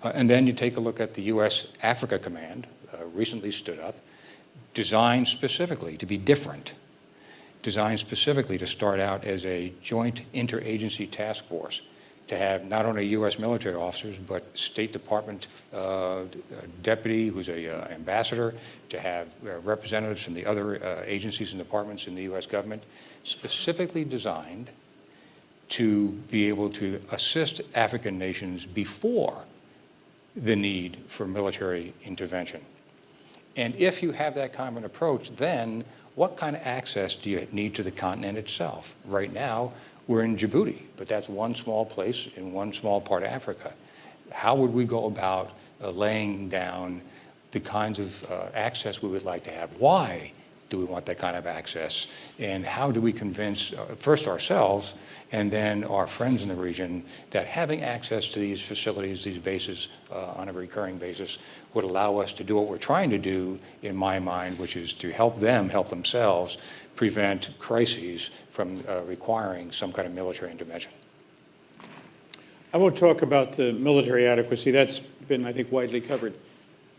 Speaker 4: And then you take a look at the U.S. Africa Command, recently stood up, designed specifically to be different, designed specifically to start out as a joint interagency task force, to have not only U.S. military officers, but State Department deputy who's a ambassador, to have representatives from the other agencies and departments in the U.S. government, specifically designed to be able to assist African nations before the need for military intervention. And if you have that kind of an approach, then what kind of access do you need to the continent itself? Right now, we're in Djibouti, but that's one small place in one small part of Africa. How would we go about laying down the kinds of access we would like to have? Why do we want that kind of access? And how do we convince first ourselves and then our friends in the region that having access to these facilities, these bases on a recurring basis would allow us to do what we're trying to do, in my mind, which is to help them help themselves prevent crises from requiring some kind of military intervention.
Speaker 2: I won't talk about the military adequacy. That's been, I think, widely covered.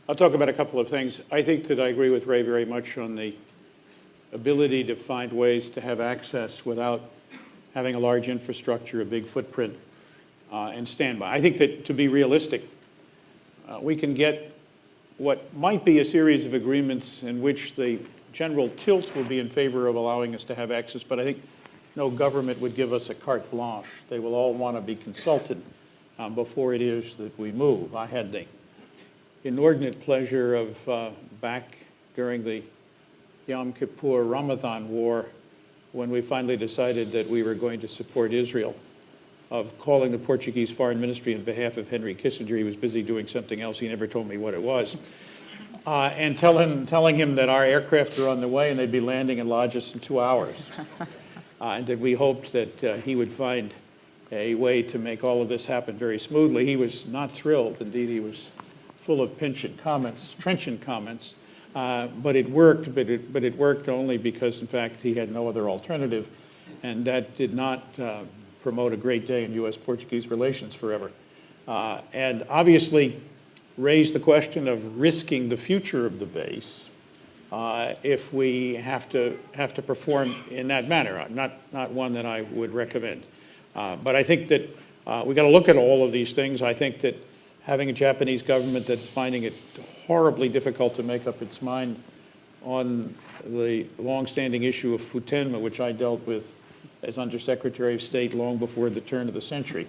Speaker 2: I'll talk about a couple of things. I think that I agree with Ray very much on the ability to find ways to have access without having a large infrastructure, a big footprint, and standby. I think that, to be realistic, we can get what might be a series of agreements in which the general tilt will be in favor of allowing us to have access, but I think no government would give us a carte blanche. They will all want to be consulted before it is that we move. I had the inordinate pleasure of, back during the Yom Kippur Ramadan War, when we finally decided that we were going to support Israel, of calling the Portuguese Foreign Ministry on behalf of Henry Kissinger. He was busy doing something else. He never told me what it was. And telling him that our aircraft were on the way and they'd be landing in Lodges in 2 hours. And that we hoped that he would find a way to make all of this happen very smoothly. He was not thrilled. Indeed, he was full of trenchant comments. But it worked, but it worked only because, in fact, he had no other alternative. And that did not promote a great day in U.S.-Portuguese relations forever. And obviously raised the question of risking the future of the base if we have to perform in that manner. Not one that I would recommend. But I think that we've got to look at all of these things. I think that having a Japanese government that's finding it horribly difficult to make up its mind on the longstanding issue of Futenma, which I dealt with as Undersecretary of State long before the turn of the century,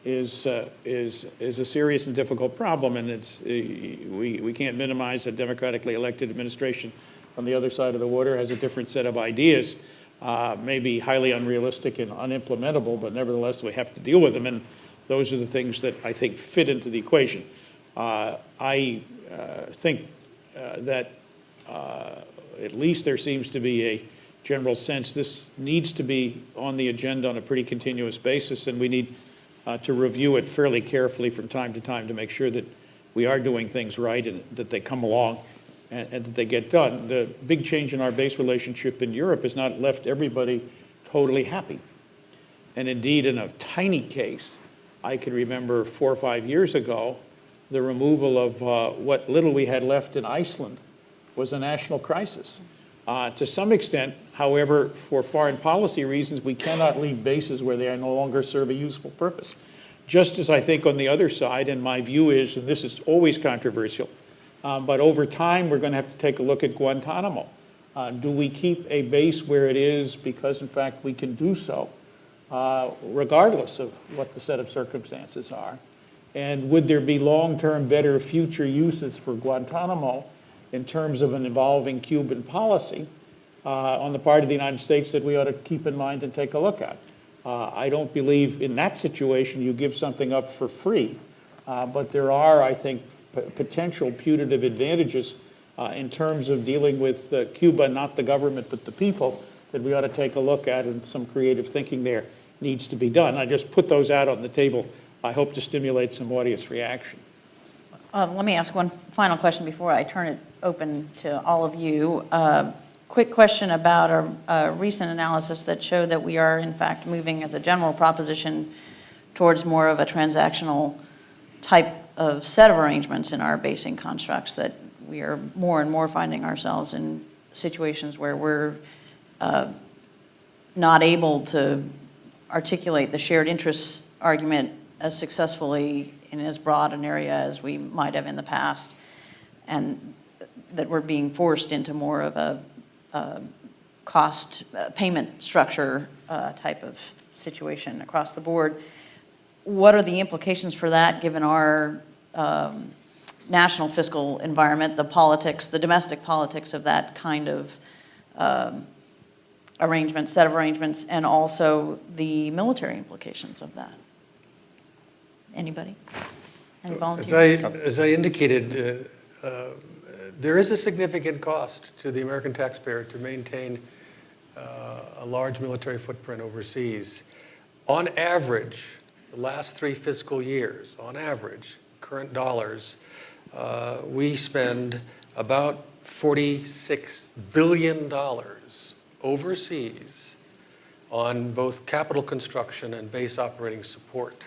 Speaker 2: is a serious and difficult problem, and we can't minimize a democratically elected administration on the other side of the water has a different set of ideas, maybe highly unrealistic and unimplementable, but nevertheless we have to deal with them, and those are the things that I think fit into the equation. I think that at least there seems to be a general sense this needs to be on the agenda on a pretty continuous basis, and we need to review it fairly carefully from time to time to make sure that we are doing things right and that they come along and that they get done. The big change in our base relationship in Europe has not left everybody totally happy. And indeed, in a tiny case, I can remember 4 or 5 years ago, the removal of what little we had left in Iceland was a national crisis. To some extent, however, for foreign policy reasons, we cannot leave bases where they no longer serve a useful purpose. Just as I think on the other side, and my view is, and this is always controversial, but over time we're going to have to take a look at Guantanamo. Do we keep a base where it is because, in fact, we can do so, regardless of what the set of circumstances are? And would there be long-term, better future uses for Guantanamo in terms of an evolving Cuban policy on the part of the United States that we ought to keep in mind and take a look at? I don't believe in that situation you give something up for free, but there are, I think, potential putative advantages in terms of dealing with Cuba, not the government, but the people, that we ought to take a look at, and some creative thinking there needs to be done. I just put those out on the table. I hope to stimulate some audience reaction.
Speaker 1: Let me ask one final question before I turn it open to all of you. quick question about a recent analysis that showed that we are, in fact, moving as a general proposition towards more of a transactional type of set of arrangements in our basing constructs, that we are more and more finding ourselves in situations where we're not able to articulate the shared interests argument as successfully in as broad an area as we might have in the past, and that we're being forced into more of a cost payment structure type of situation across the board. What are the implications for that, given our national fiscal environment, the politics, the domestic politics of that kind of arrangement, set of arrangements, and also the military implications of that? Anybody? Any volunteers?
Speaker 3: As I indicated, there is a significant cost to the American taxpayer to maintain a large military footprint overseas. On average, the last 3 fiscal years, on average, current dollars, we spend about $46 billion overseas on both capital construction and base operating support.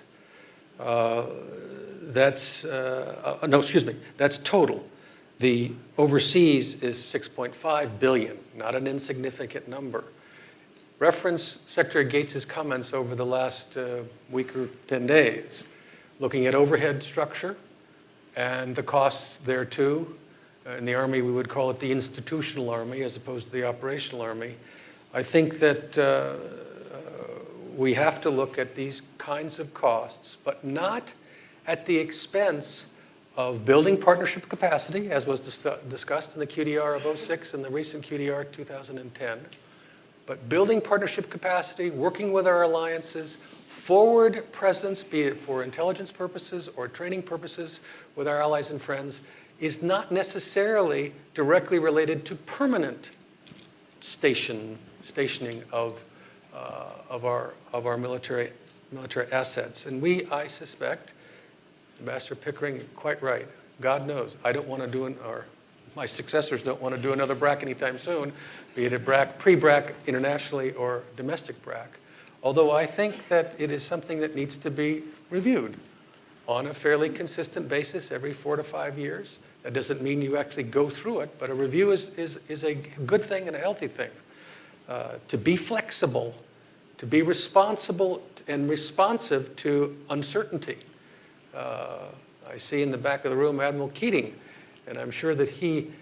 Speaker 3: That's total. The overseas is 6.5 billion, not an insignificant number. Reference Secretary Gates's comments over the last week or 10 days, looking at overhead structure and the costs there too. In the Army, we would call it the institutional Army as opposed to the operational Army. I think that we have to look at these kinds of costs, but not at the expense of building partnership capacity, as was discussed in the QDR of 06 and the recent QDR 2010, but building partnership capacity, working with our alliances, forward presence, be it for intelligence purposes or training purposes with our allies and friends, is not necessarily directly related to permanent stationing of our military assets. And I suspect, Ambassador Pickering, quite right. God knows, I don't want to do or my successors don't want to do another BRAC anytime soon, be it a BRAC, pre-BRAC internationally or domestic BRAC. Although I think that it is something that needs to be reviewed on a fairly consistent basis every 4 to 5 years. That doesn't mean you actually go through it, but a review is a good thing and a healthy thing. To be flexible, to be responsible and responsive to uncertainty. I see in the back of the room Admiral Keating, and I'm sure that he,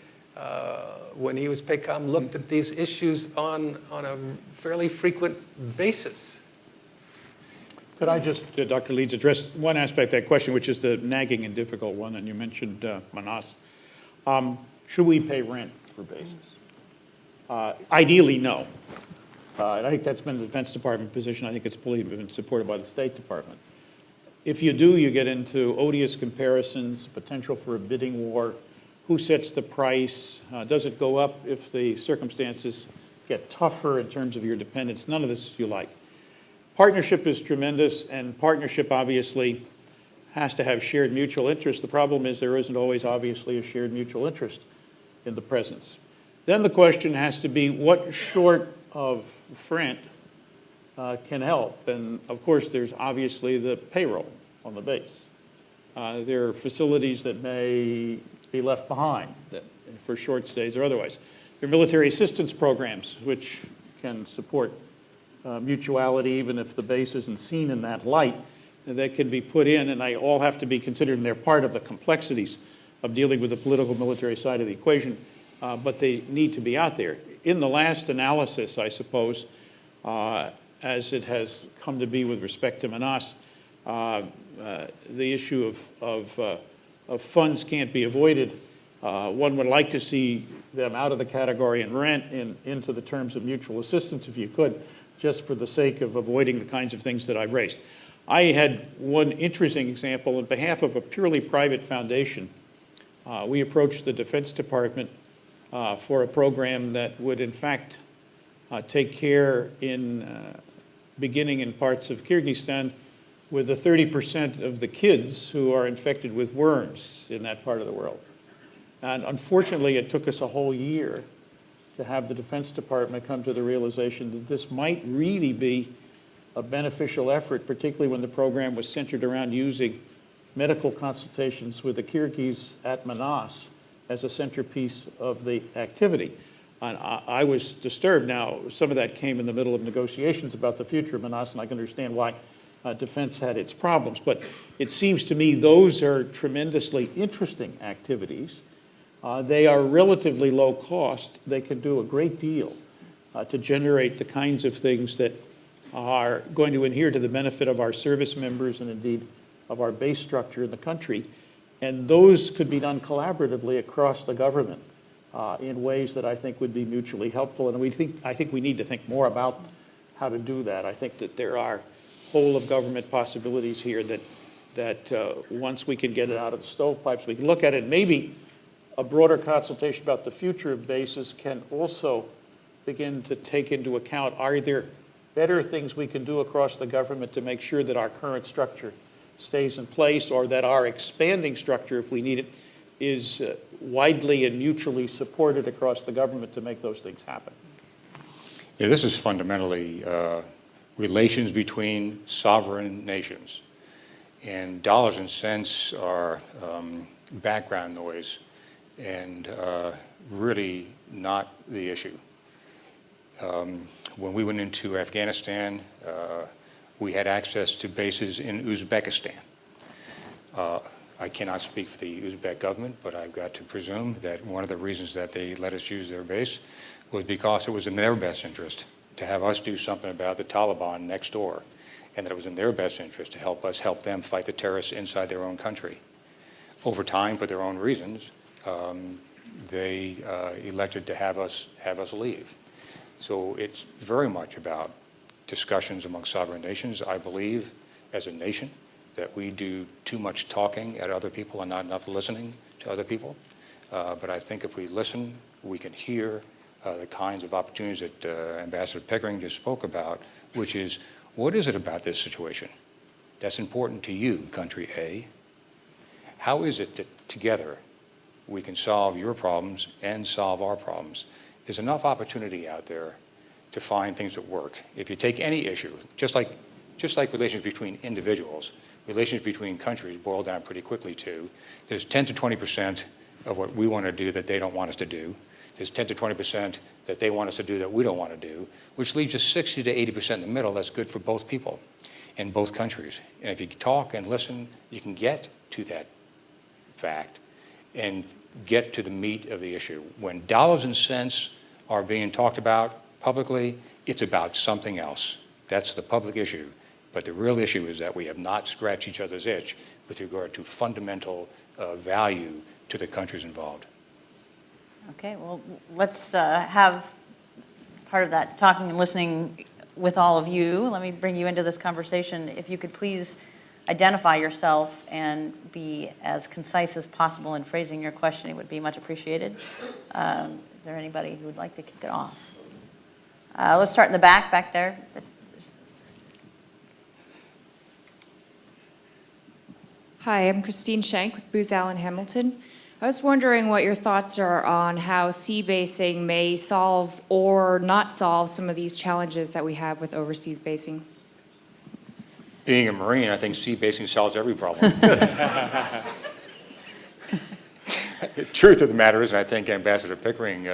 Speaker 3: when he was PACOM, looked at these issues on a fairly frequent basis.
Speaker 2: Could I just, Dr. Leeds, address one aspect of that question, which is the nagging and difficult one, and you mentioned Manas. Should we pay rent for bases? Ideally, no. And I think that's been the Defense Department position. I think it's been supported by the State Department. If you do, you get into odious comparisons, potential for a bidding war. Who sets the price? Does it go up if the circumstances get tougher in terms of your dependence? None of this you like. Partnership is tremendous, and partnership obviously has to have shared mutual interest. The problem is there isn't always obviously a shared mutual interest in the presence. Then the question has to be what short of rent can help. And of course, there's obviously the payroll on the base. There are facilities that may be left behind for short stays or otherwise. There are military assistance programs which can support mutuality even if the base isn't seen in that light. That can be put in, and they all have to be considered, and they're part of the complexities of dealing with the political military side of the equation, but they need to be out there. In the last analysis, I suppose, as it has come to be with respect to Manas, the issue of funds can't be avoided. One would like to see them out of the category and rent into the terms of mutual assistance if you could, just for the sake of avoiding the kinds of things that I've raised. I had one interesting example. On behalf of a purely private foundation, we approached the Defense Department for a program that would in fact take care beginning in parts of Kyrgyzstan with the 30% of the kids who are infected with worms in that part of the world. And unfortunately, it took us a whole year to have the Defense Department come to the realization that this might really be a beneficial effort, particularly when the program was centered around using medical consultations with the Kyrgyz at Manas as a centerpiece of the activity. And I was disturbed. Now, some of that came in the middle of negotiations about the future of Manas, and I can understand why defense had its problems. But it seems to me those are tremendously interesting activities. They are relatively low cost. They can do a great deal to generate the kinds of things that are going to adhere to the benefit of our service members and indeed of our base structure in the country. And those could be done collaboratively across the government in ways that I think would be mutually helpful. And I think we need to think more about how to do that. I think that there are whole of government possibilities here that once we can get it out of the stovepipes, we can look at it. Maybe a broader consultation about the future of bases can also begin to take into account, are there better things we can do across the government to make sure that our current structure stays in place, or that our expanding structure, if we need it, is widely and mutually supported across the government to make those things happen.
Speaker 4: Yeah, this is fundamentally relations between sovereign nations. And dollars and cents are background noise and really not the issue. When we went into Afghanistan, we had access to bases in Uzbekistan. I cannot speak for the Uzbek government, but I've got to presume that one of the reasons that they let us use their base was because it was in their best interest to have us do something about the Taliban next door, and that it was in their best interest to help us help them fight the terrorists inside their own country. Over time, for their own reasons, they elected to have us leave. So it's very much about discussions among sovereign nations. I believe, as a nation, that we do too much talking at other people and not enough listening to other people. But I think if we listen, we can hear the kinds of opportunities that Ambassador Pickering just spoke about, which is, what is it about this situation that's important to you, country A? How is it that together we can solve your problems and solve our problems? There's enough opportunity out there to find things that work. If you take any issue, just like relations between individuals, relations between countries boil down pretty quickly to, there's 10 to 20% of what we want to do that they don't want us to do. There's 10 to 20% that they want us to do that we don't want to do, which leaves us 60 to 80% in the middle. That's good for both people in both countries. And if you talk and listen, you can get to that fact and get to the meat of the issue. When dollars and cents are being talked about publicly, it's about something else. That's the public issue. But the real issue is that we have not scratched each other's itch with regard to fundamental value to the countries involved.
Speaker 1: Okay, well, let's have part of that talking and listening with all of you. Let me bring you into this conversation. If you could please identify yourself and be as concise as possible in phrasing your question, it would be much appreciated. Is there anybody who would like to kick it off? Let's start in the back there.
Speaker 5: Hi, I'm Christine Shank with Booz Allen Hamilton. I was wondering what your thoughts are on how sea basing may solve or not solve some of these challenges that we have with overseas basing.
Speaker 4: Being a Marine, I think sea basing solves every problem. The truth of the matter is, and I think Ambassador Pickering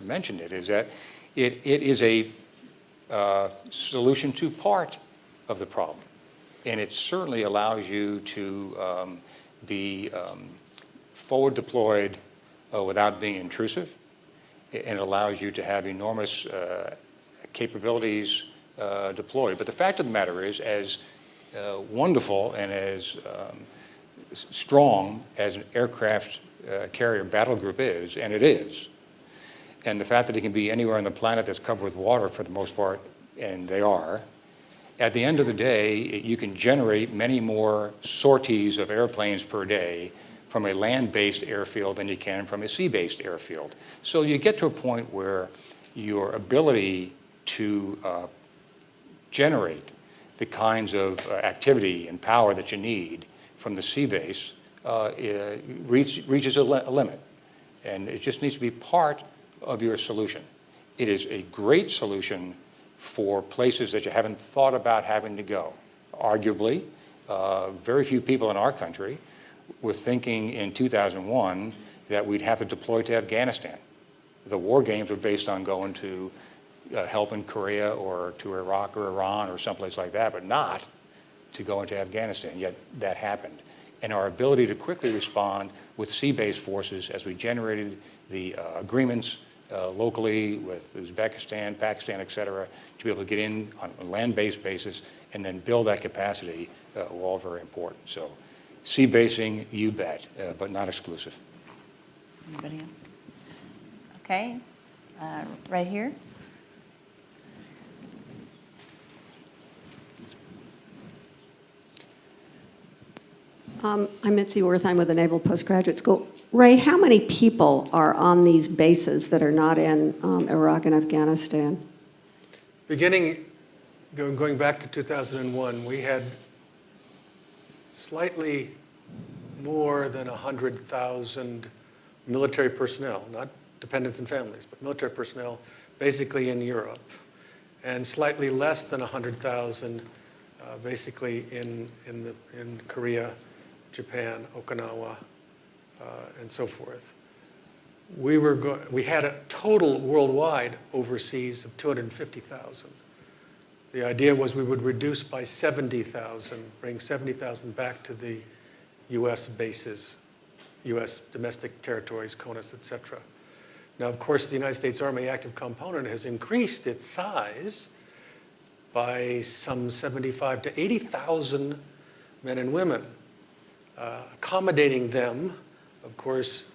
Speaker 4: mentioned it, is that it is a solution to part of the problem. And it certainly allows you to be forward deployed without being intrusive. And it allows you to have enormous capabilities deployed. But the fact of the matter is, as wonderful and as strong as an aircraft carrier battle group is, and it is, and the fact that it can be anywhere on the planet that's covered with water for the most part, and they are, at the end of the day, you can generate many more sorties of airplanes per day from a land-based airfield than you can from a sea-based airfield. So you get to a point where your ability to generate the kinds of activity and power that you need from the sea base reaches a limit. And it just needs to be part of your solution. It is a great solution for places that you haven't thought about having to go. Arguably, very few people in our country were thinking in 2001 that we'd have to deploy to Afghanistan. The war games were based on going to help in Korea or to Iraq or Iran or someplace like that, but not to go into Afghanistan, yet that happened. And our ability to quickly respond with sea-based forces as we generated the agreements locally with Uzbekistan, Pakistan, et cetera, to be able to get in on a land-based basis and then build that capacity were all very important. So sea-basing, you bet, but not exclusive.
Speaker 1: Anybody else? Okay, right here.
Speaker 6: I'm Mitzi Worth. I'm with the Naval Postgraduate School. Ray, how many people are on these bases that are not in Iraq and Afghanistan?
Speaker 3: Going back to 2001, we had slightly more than 100,000 military personnel, not dependents and families, but military personnel basically in Europe, and slightly less than 100,000 basically in Korea, Japan, Okinawa, and so forth. We had a total worldwide overseas of 250,000. The idea was we would reduce by 70,000, bring 70,000 back to the U.S. bases, U.S. domestic territories, CONUS, et cetera. Now, of course, the United States Army active component has increased its size by some 75 to 80,000 men and women. Accommodating them, of course,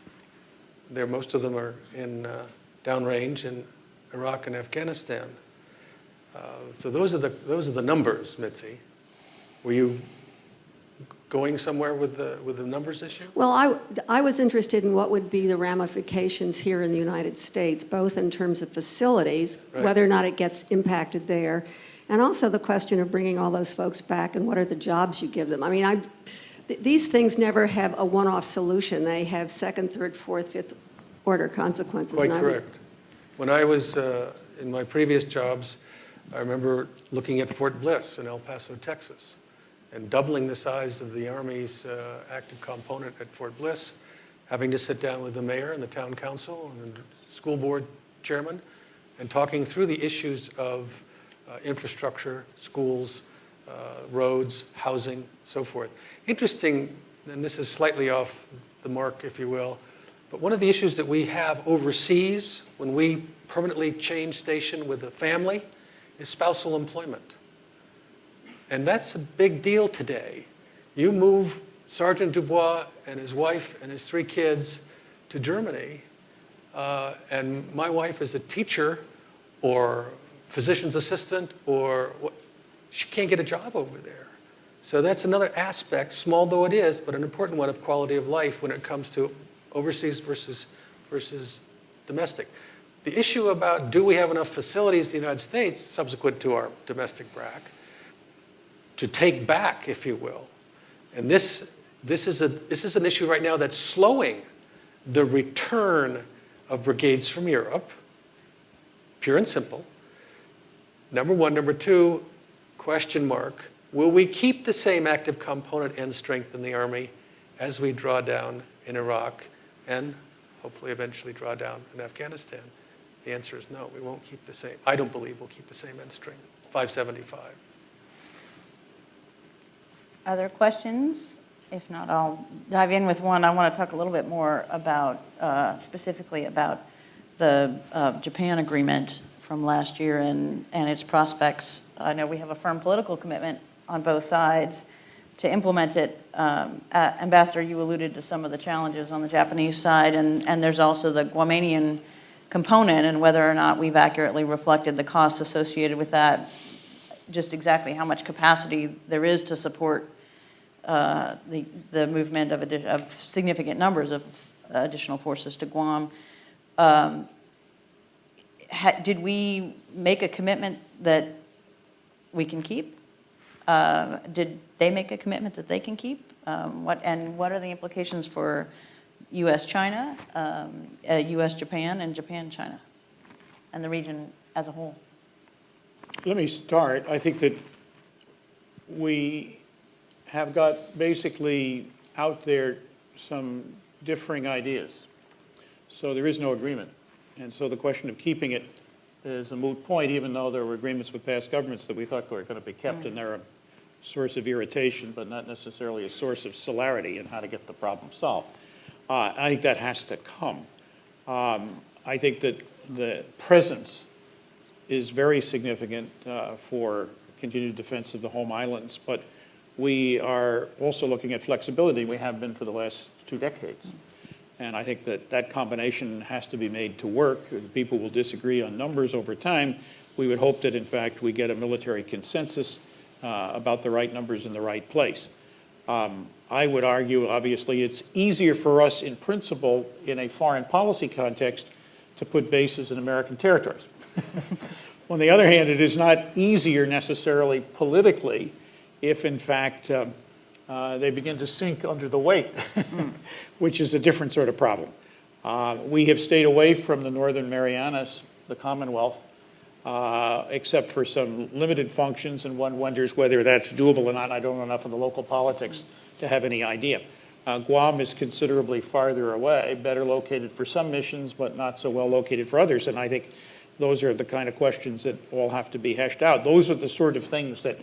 Speaker 3: most of them are in downrange in Iraq and Afghanistan. So those are the numbers, Mitzi. Were you going somewhere with the numbers issue?
Speaker 6: Well, I was interested in what would be the ramifications here in the United States, both in terms of facilities,
Speaker 3: right,
Speaker 6: whether or not it gets impacted there, and also the question of bringing all those folks back and what are the jobs you give them. I mean, these things never have a one-off solution. They have second, third, fourth, fifth order consequences.
Speaker 3: Quite correct. When I was in my previous jobs, I remember looking at Fort Bliss in El Paso, Texas, and doubling the size of the Army's active component at Fort Bliss, having to sit down with the mayor and the town council and the school board chairman, and talking through the issues of infrastructure, schools, roads, housing, so forth. Interesting, and this is slightly off the mark, if you will, but one of the issues that we have overseas when we permanently change station with a family is spousal employment. And that's a big deal today. You move Sergeant DuBois and his wife and his 3 kids to Germany, and my wife is a teacher or physician's assistant, or she can't get a job over there. So that's another aspect, small though it is, but an important one of quality of life when it comes to overseas versus domestic. The issue about do we have enough facilities in the United States, subsequent to our domestic BRAC, to take back, if you will. And this is an issue right now that's slowing the return of brigades from Europe, pure and simple. Number one. Number two, question mark, will we keep the same active component and strength in the Army as we draw down in Iraq and hopefully eventually draw down in Afghanistan? The answer is no, we won't keep the same. I don't believe we'll keep the same end strength, 575.
Speaker 1: Other questions? If not, I'll dive in with one. I want to talk a little bit more about, specifically about the Japan agreement from last year and its prospects. I know we have a firm political commitment on both sides to implement it. Ambassador, you alluded to some of the challenges on the Japanese side, and there's also the Guamanian component and whether or not we've accurately reflected the costs associated with that, just exactly how much capacity there is to support the movement of significant numbers of additional forces to Guam. Did we make a commitment that we can keep? Did they make a commitment that they can keep? What are the implications for U.S.-China, U.S.-Japan, and Japan-China? and the region as a whole?
Speaker 2: Let me start. I think that we have got basically out there some differing ideas. So there is no agreement. And so the question of keeping it is a moot point, even though there were agreements with past governments that we thought were going to be kept, and they're a source of irritation, but not necessarily a source of celerity in how to get the problem solved. I think that has to come. I think that the presence is very significant for continued defense of the home islands, but we are also looking at flexibility. We have been for the last 2 decades. And I think that that combination has to be made to work. People will disagree on numbers over time. We would hope that, in fact, we get a military consensus about the right numbers in the right place. I would argue, obviously, it's easier for us in principle in a foreign policy context to put bases in American territories. On the other hand, it is not easier necessarily politically if, in fact, they begin to sink under the weight, which is a different sort of problem. We have stayed away from the Northern Marianas, the Commonwealth, except for some limited functions, and one wonders whether that's doable or not. I don't know enough of the local politics to have any idea. Guam is considerably farther away, better located for some missions, but not so well located for others, and I think those are the kind of questions that all have to be hashed out. Those are the sort of things that,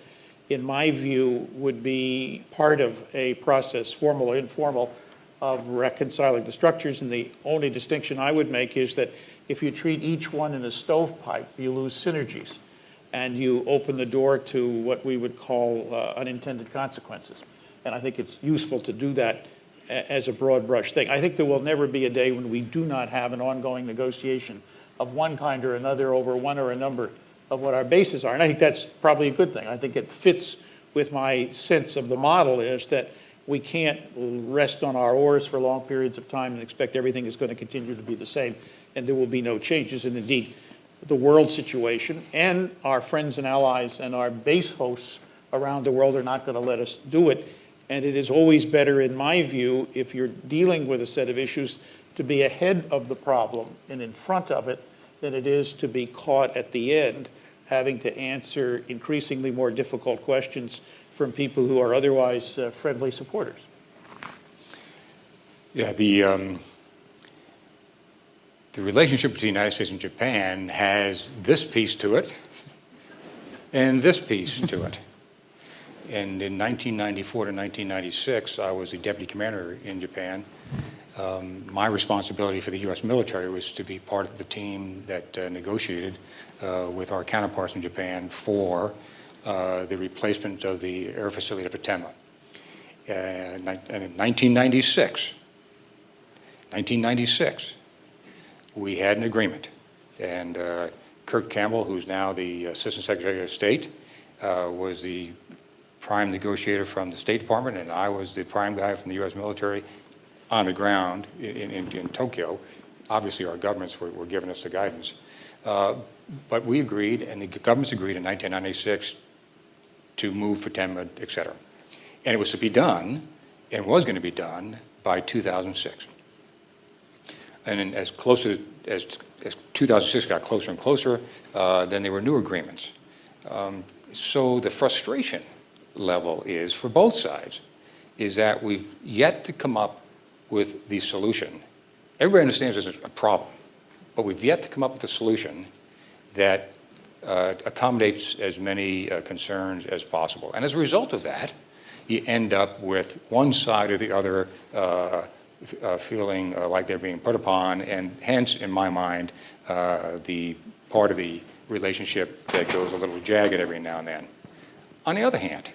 Speaker 2: in my view, would be part of a process, formal or informal, of reconciling the structures. And the only distinction I would make is that if you treat each one in a stovepipe, you lose synergies, and you open the door to what we would call unintended consequences. And I think it's useful to do that as a broad brush thing. I think there will never be a day when we do not have an ongoing negotiation of one kind or another over one or a number of what our bases are. And I think that's probably a good thing. I think it fits with my sense of the model, is that we can't rest on our oars for long periods of time and expect everything is going to continue to be the same and there will be no changes. And indeed, the world situation and our friends and allies and our base hosts around the world are not going to let us do it. And it is always better, in my view, if you're dealing with a set of issues, to be ahead of the problem and in front of it than it is to be caught at the end having to answer increasingly more difficult questions from people who are otherwise friendly supporters.
Speaker 4: Yeah, the relationship between the United States and Japan has this piece to it and this piece to it. And in 1994 to 1996, I was the deputy commander in Japan. My responsibility for the U.S. military was to be part of the team that negotiated with our counterparts in Japan for the replacement of the air facility at Futenma. And in 1996, we had an agreement. And Kurt Campbell, who's now the Assistant Secretary of State, was the prime negotiator from the State Department, and I was the prime guy from the U.S. military on the ground in Tokyo. Obviously, our governments were giving us the guidance. But we agreed, and the governments agreed in 1996 to move Futenma, et cetera. And it was to be done, and was going to be done, by 2006. And then as 2006 got closer and closer, then there were new agreements. So the frustration level is, for both sides, is that we've yet to come up with the solution. Everybody understands there's a problem, but we've yet to come up with a solution that accommodates as many concerns as possible. And as a result of that, you end up with one side or the other feeling like they're being put upon, and hence, in my mind, the part of the relationship that goes a little jagged every now and then. On the other hand,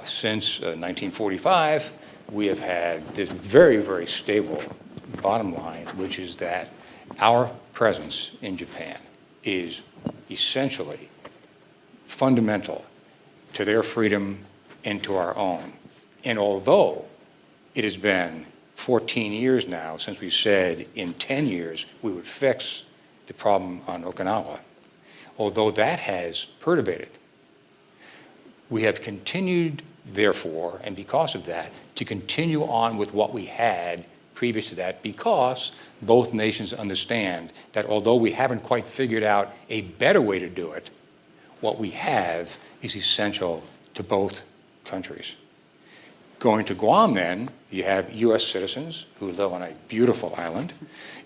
Speaker 4: since 1945, we have had this very, very stable bottom line, which is that our presence in Japan is essentially fundamental to their freedom and to our own. And although it has been 14 years now since we said in 10 years we would fix the problem on Okinawa, although that has perturbated, we have continued, therefore, and because of that, to continue on with what we had previous to that, because both nations understand that although we haven't quite figured out a better way to do it, what we have is essential to both countries. Going to Guam, then, you have U.S. citizens who live on a beautiful island.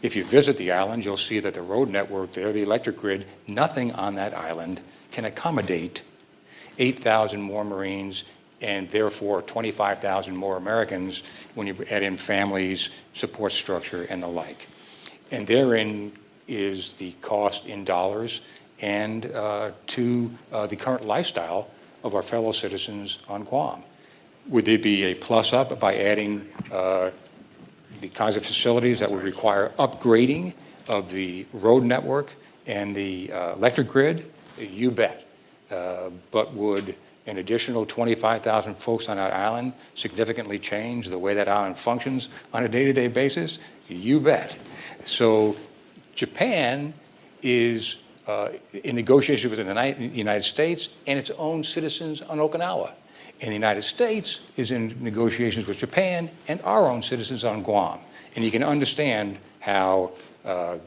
Speaker 4: If you visit the island, you'll see that the road network there, the electric grid, nothing on that island can accommodate 8,000 more Marines and therefore 25,000 more Americans when you add in families, support structure, and the like. And therein is the cost in dollars and to the current lifestyle of our fellow citizens on Guam. Would there be a plus up by adding the kinds of facilities that would require upgrading of the road network and the electric grid? You bet. But would an additional 25,000 folks on that island significantly change the way that island functions on a day-to-day basis? You bet. So Japan is in negotiations with the United States and its own citizens on Okinawa. And the United States is in negotiations with Japan and our own citizens on Guam. And you can understand how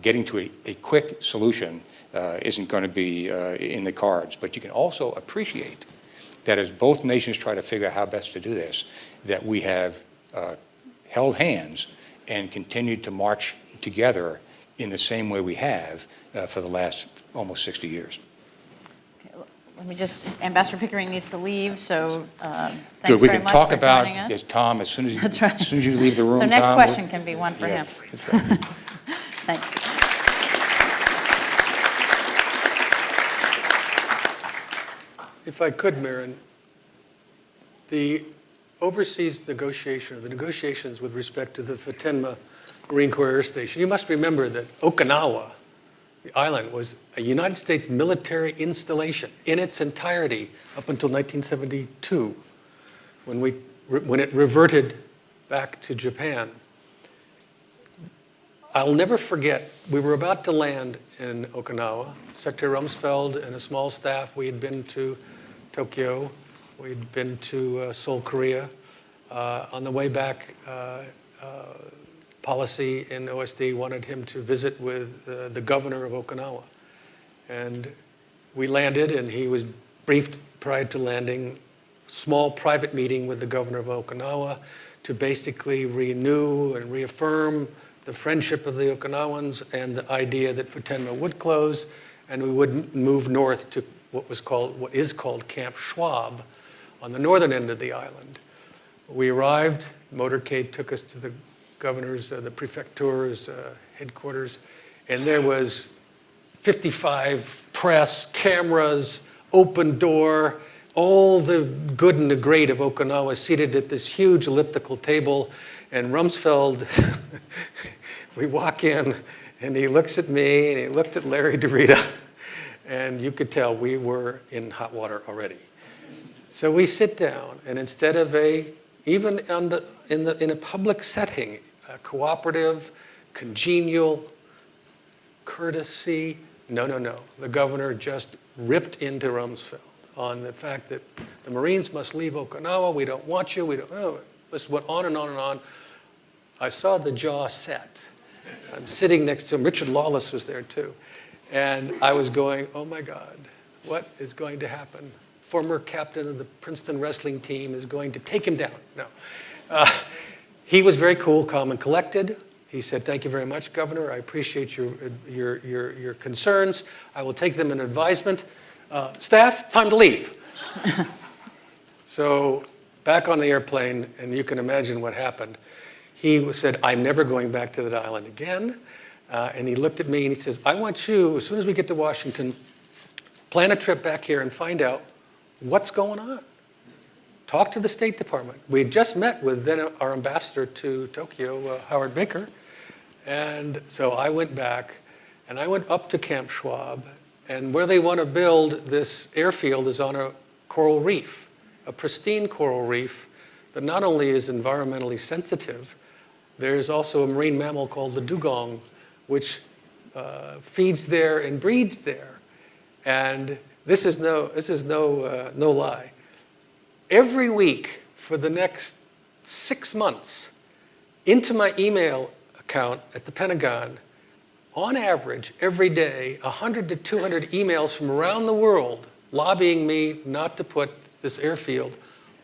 Speaker 4: getting to a quick solution isn't going to be in the cards. But you can also appreciate that as both nations try to figure out how best to do this, that we have held hands and continued to march together in the same way we have for the last almost 60 years.
Speaker 1: Let me just, Ambassador Pickering needs to leave, so
Speaker 4: Good.
Speaker 1: thanks
Speaker 4: We
Speaker 1: very
Speaker 4: can
Speaker 1: much
Speaker 4: talk
Speaker 1: for
Speaker 4: about
Speaker 1: joining us.
Speaker 4: yes, Tom as soon as you,
Speaker 1: That's right.
Speaker 4: as soon as you leave the room.
Speaker 1: So next
Speaker 4: Tom,
Speaker 1: question can be one for
Speaker 4: yeah,
Speaker 1: him.
Speaker 4: that's right.
Speaker 1: Thank you.
Speaker 3: If I could, Maren, the overseas negotiation, or the negotiations with respect to the Futenma Marine Corps Air Station, you must remember that Okinawa, the island, was a United States military installation in its entirety up until 1972, when it reverted back to Japan. I'll never forget, we were about to land in Okinawa. Secretary Rumsfeld and a small staff, we had been to Tokyo, we'd been to Seoul, Korea. On the way back, policy in OSD wanted him to visit with the governor of Okinawa. And we landed, and he was briefed prior to landing, small private meeting with the governor of Okinawa to basically renew and reaffirm the friendship of the Okinawans and the idea that Futenma would close, and we would move north to what is called Camp Schwab on the northern end of the island. We arrived, motorcade took us to the governor's, the prefecture's headquarters, and there was 55 press, cameras, open door, all the good and the great of Okinawa seated at this huge elliptical table, and Rumsfeld, we walk in, and he looks at me, and he looked at Larry DeRita, and you could tell we were in hot water already. So we sit down, and instead of even in a public setting, a cooperative, congenial, courtesy, no. The governor just ripped into Rumsfeld on the fact that the Marines must leave Okinawa, we don't want you, we don't know. This went on and on and on. I saw the jaw set. I'm sitting next to him. Richard Lawless was there too. And I was going, oh my God, what is going to happen? Former captain of the Princeton wrestling team is going to take him down. No. He was very cool, calm, and collected. He said, thank you very much, Governor. I appreciate your concerns. I will take them in advisement. Staff, time to leave. So back on the airplane, and you can imagine what happened. He said, I'm never going back to that island again. And he looked at me and he says, I want you, as soon as we get to Washington, plan a trip back here and find out what's going on. Talk to the State Department. We had just met with then our ambassador to Tokyo, Howard Baker. And so I went back and I went up to Camp Schwab. And where they want to build this airfield is on a coral reef, a pristine coral reef that not only is environmentally sensitive, there's also a marine mammal called the dugong, which feeds there and breeds there. And this is no lie. Every week for the next 6 months, into my email account at the Pentagon, on average, every day, 100 to 200 emails from around the world lobbying me not to put this airfield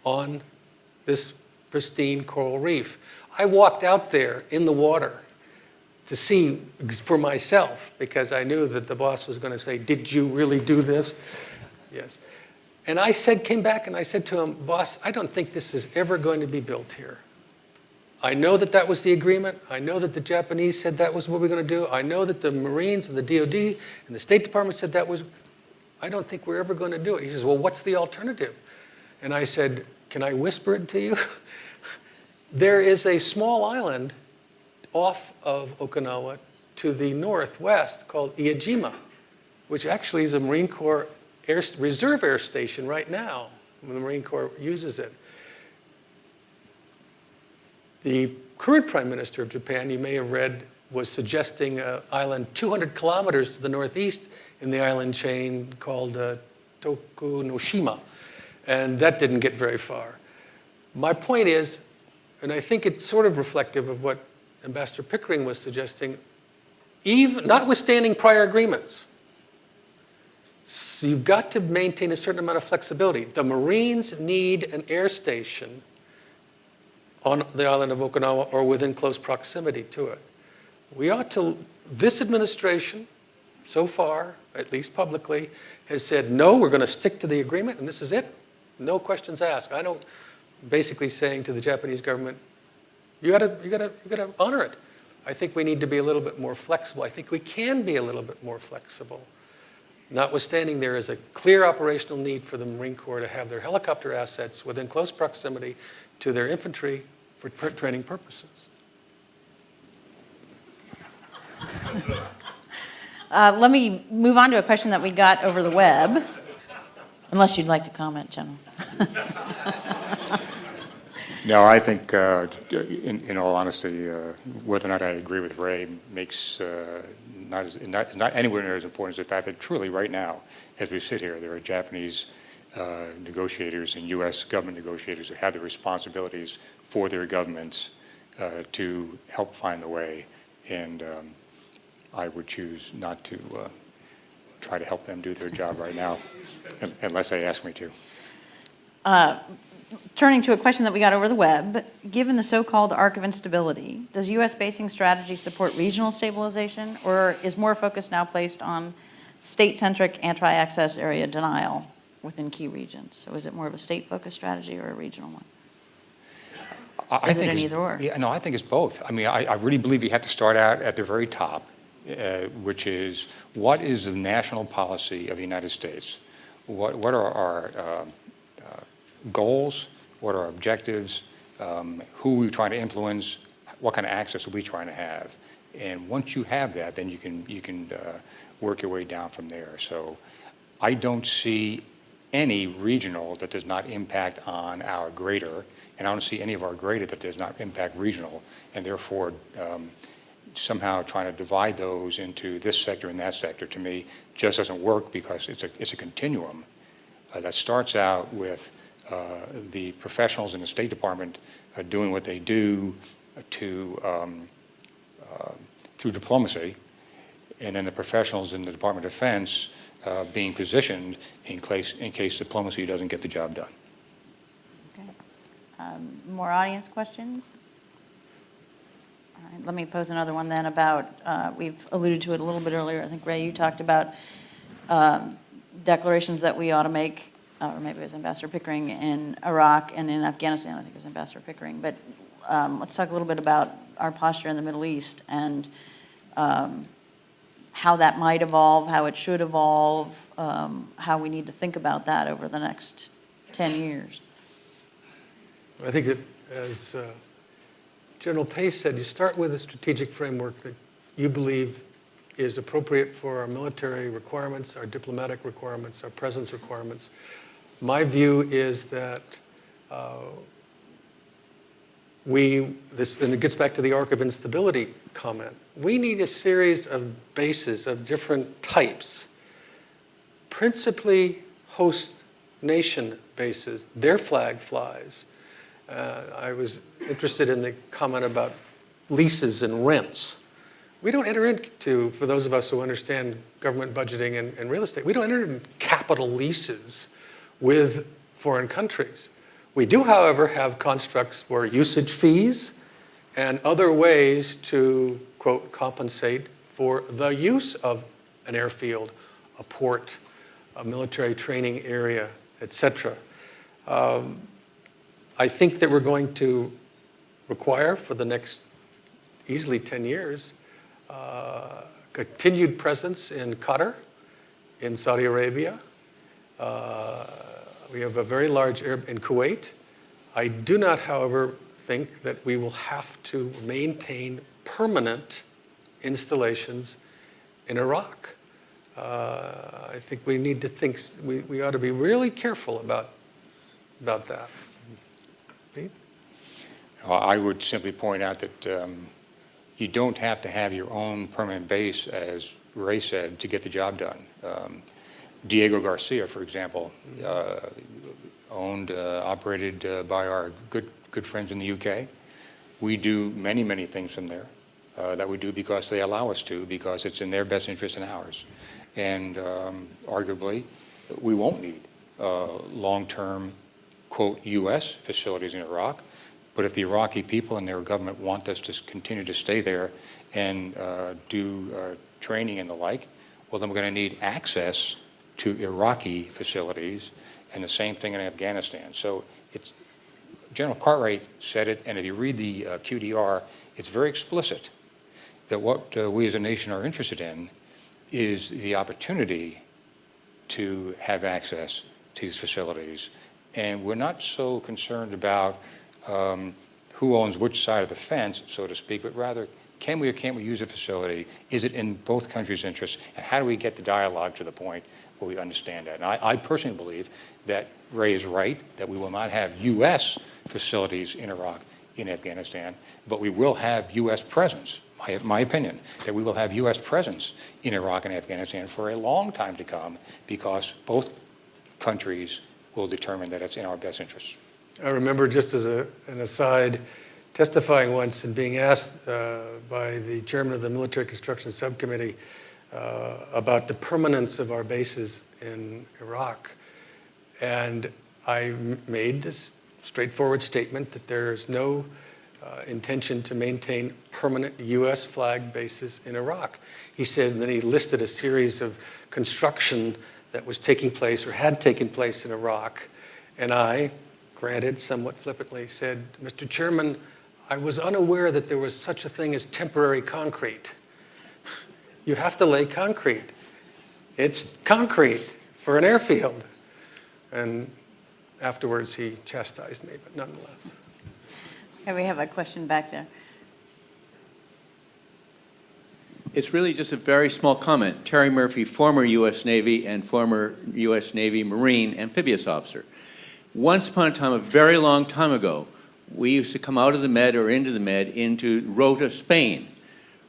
Speaker 3: on this pristine coral reef. I walked out there in the water to see for myself because I knew that the boss was going to say, "Did you really do this?" Yes. And I came back and I said to him, "Boss, I don't think this is ever going to be built here. I know that that was the agreement. I know that the Japanese said that was what we're going to do. I know that the Marines and the DOD and the State Department said that was, I don't think we're ever going to do it." He says, "Well, what's the alternative?" And I said, "Can I whisper it to you?" There is a small island off of Okinawa to the northwest called Iijima, which actually is a Marine Corps reserve air station right now when the Marine Corps uses it. The current Prime Minister of Japan, you may have read, was suggesting an island 200 kilometers to the northeast in the island chain called Tokunoshima, and that didn't get very far. My point is, and I think it's sort of reflective of what Ambassador Pickering was suggesting, even notwithstanding prior agreements, so you've got to maintain a certain amount of flexibility. The Marines need an air station on the island of Okinawa or within close proximity to it. We ought to, this administration, so far, at least publicly, has said, no, we're going to stick to the agreement and this is it. No questions asked. I don't, basically saying to the Japanese government, you gotta honor it. I think we need to be a little bit more flexible. I think we can be a little bit more flexible. Notwithstanding, there is a clear operational need for the Marine Corps to have their helicopter assets within close proximity to their infantry for training purposes.
Speaker 1: Let me move on to a question that we got over the web, unless you'd like to comment, General.
Speaker 4: No, I think, in all honesty, whether or not I agree with Ray makes not anywhere near as important as the fact that truly right now, as we sit here, there are Japanese negotiators and U.S. government negotiators who have the responsibilities for their governments to help find the way. And I would choose not to try to help them do their job right now, unless they ask me to.
Speaker 1: Turning to a question that we got over the web, given the so-called arc of instability, does U.S. basing strategy support regional stabilization, or is more focus now placed on state-centric anti-access area denial within key regions? So is it more of a state-focused strategy or a regional one?
Speaker 4: I
Speaker 1: Is
Speaker 4: think
Speaker 1: it an
Speaker 4: it's-
Speaker 1: either or?
Speaker 4: Yeah, no, I think it's both. I mean, I really believe you have to start out at the very top, which is what is the national policy of the United States? What are our goals? What are our objectives? Who are we trying to influence? What kind of access are we trying to have? And once you have that, then you can work your way down from there. So I don't see any regional that does not impact on our greater, and I don't see any of our greater that does not impact regional, and therefore somehow trying to divide those into this sector and that sector, to me, just doesn't work, because it's a continuum that starts out with the professionals in the State Department doing what they do to through diplomacy, and then the professionals in the Department of Defense being positioned in case diplomacy doesn't get the job done.
Speaker 1: Okay. More audience questions? All right, let me pose another one then about, we've alluded to it a little bit earlier. I think, Ray, you talked about declarations that we ought to make, or maybe it was Ambassador Pickering, in Iraq and in Afghanistan. I think it was Ambassador Pickering. But let's talk a little bit about our posture in the Middle East and how that might evolve, how it should evolve, how we need to think about that over the next 10 years.
Speaker 3: I think that, as General Pace said, you start with a strategic framework that you believe is appropriate for our military requirements, our diplomatic requirements, our presence requirements. My view is that and it gets back to the arc of instability comment, we need a series of bases of different types, principally host nation bases. Their flag flies. I was interested in the comment about leases and rents. We don't enter into, for those of us who understand government budgeting and real estate, we don't enter into capital leases with foreign countries. We do, however, have constructs for usage fees and other ways to, quote, compensate for the use of an airfield, a port, a military training area, etc. I think that we're going to require for the next easily 10 years continued presence in Qatar, in Saudi Arabia. We have a very large in Kuwait. I do not, however, think that we will have to maintain permanent installations in Iraq. I think we need to think, we ought to be really careful about that. Pete?
Speaker 4: I would simply point out that you don't have to have your own permanent base, as Ray said, to get the job done. Diego Garcia, for example, owned, operated by our good friends in the UK. We do many, many things from there that we do because they allow us to, because it's in their best interest and ours. And arguably, we won't need long-term, quote, U.S. facilities in Iraq. But if the Iraqi people and their government want us to continue to stay there and do training and the like, well, then we're going to need access to Iraqi facilities, and the same thing in Afghanistan. So it's, General Cartwright said it, and if you read the QDR, it's very explicit that what we as a nation are interested in is the opportunity to have access to these facilities. And we're not so concerned about who owns which side of the fence, so to speak, but rather, can we or can't we use a facility? Is it in both countries' interests? And how do we get the dialogue to the point where we understand that? And I personally believe that Ray is right, that we will not have U.S. facilities in Iraq, in Afghanistan, but we will have U.S. presence, my opinion, that we will have U.S. presence in Iraq and Afghanistan for a long time to come, because both countries will determine that it's in our best interests.
Speaker 3: I remember, just as an aside, testifying once and being asked by the chairman of the Military Construction Subcommittee about the permanence of our bases in Iraq. And I made this straightforward statement that there is no intention to maintain permanent U.S. flag bases in Iraq. He said, and then he listed a series of construction that was taking place or had taken place in Iraq. And I, granted somewhat flippantly, said, Mr. Chairman, I was unaware that there was such a thing as temporary concrete. You have to lay concrete. It's concrete for an airfield. And afterwards he chastised me, but nonetheless.
Speaker 1: Okay, we have a question back there.
Speaker 7: It's really just a very small comment. Terry Murphy, former U.S. Navy and former U.S. Navy Marine amphibious officer. Once upon a time, a very long time ago, we used to come out of the Med or into the Med into Rota, Spain.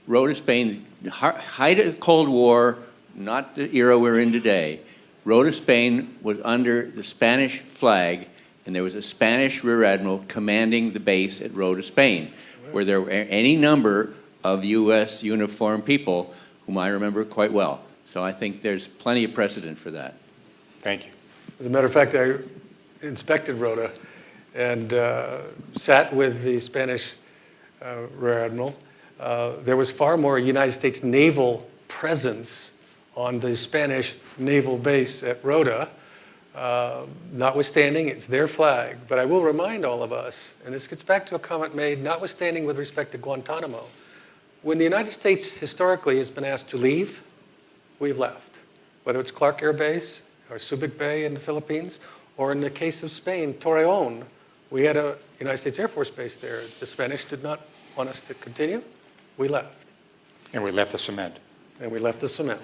Speaker 7: Rota, Spain, height of the Cold War, not the era we're in today. Rota, Spain was under the Spanish flag, and there was a Spanish rear admiral commanding the base at Rota, Spain, where there were any number of U.S. uniformed people whom I remember quite well. So I think there's plenty of precedent for that.
Speaker 4: Thank you.
Speaker 3: As a matter of fact, I inspected Rota and sat with the Spanish rear admiral. There was far more United States naval presence on the Spanish naval base at Rota, notwithstanding it's their flag. But I will remind all of us, and this gets back to a comment made, notwithstanding with respect to Guantanamo, when the United States historically has been asked to leave, we've left. Whether it's Clark Air Base or Subic Bay in the Philippines, or in the case of Spain, Torreon, we had a United States Air Force base there. The Spanish did not want us to continue. We left.
Speaker 4: And we left the cement.
Speaker 3: And we left the cement.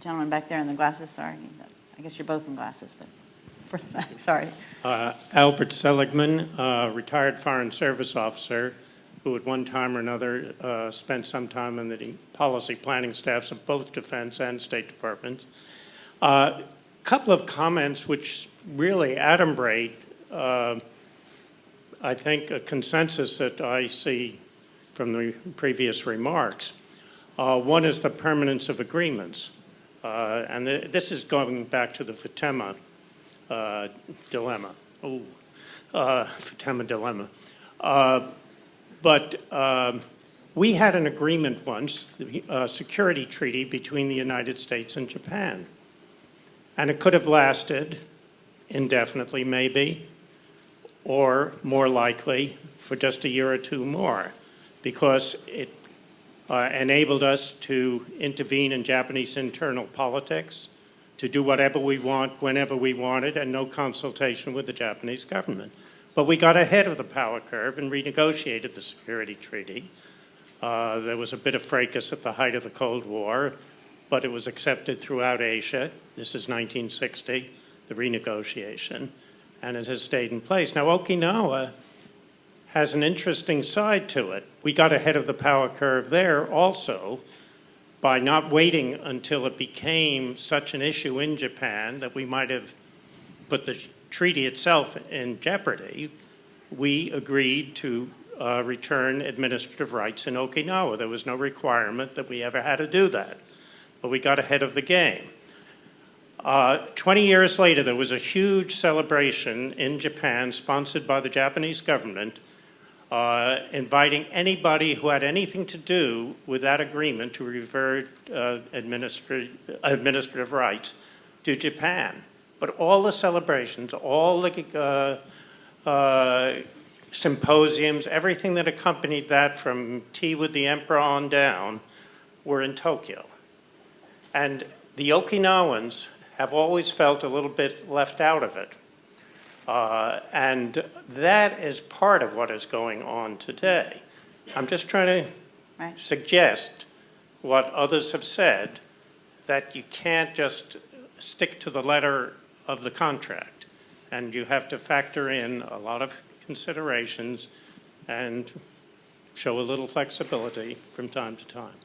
Speaker 1: Gentleman back there in the glasses, sorry. I guess you're both in glasses, but for the back, sorry.
Speaker 8: Albert Seligman, retired Foreign Service officer, who at one time or another spent some time in the policy planning staffs of both Defense and State Departments. Couple of comments which really adumbrate I think a consensus that I see from the previous remarks. One is the permanence of agreements. And this is going back to the Fatima dilemma. Fatima dilemma. But we had an agreement once, a security treaty between the United States and Japan. And it could have lasted indefinitely, maybe, or more likely for just a year or two more, because it enabled us to intervene in Japanese internal politics, to do whatever we want, whenever we wanted, and no consultation with the Japanese government. But we got ahead of the power curve and renegotiated the security treaty. There was a bit of fracas at the height of the Cold War, but it was accepted throughout Asia. This is 1960, the renegotiation, and it has stayed in place. Now, Okinawa has an interesting side to it. We got ahead of the power curve there also by not waiting until it became such an issue in Japan that we might have put the treaty itself in jeopardy. We agreed to return administrative rights in Okinawa. There was no requirement that we ever had to do that, but we got ahead of the game. 20 years later, there was a huge celebration in Japan sponsored by the Japanese government inviting anybody who had anything to do with that agreement to revert administrative rights to Japan. But all the celebrations, all the symposiums, everything that accompanied that from tea with the emperor on down were in Tokyo. And the Okinawans have always felt a little bit left out of it. And that is part of what is going on today. I'm just trying to suggest what others have said, that you can't just stick to the letter of the contract. And you have to factor in a lot of considerations and show a little flexibility from time to time.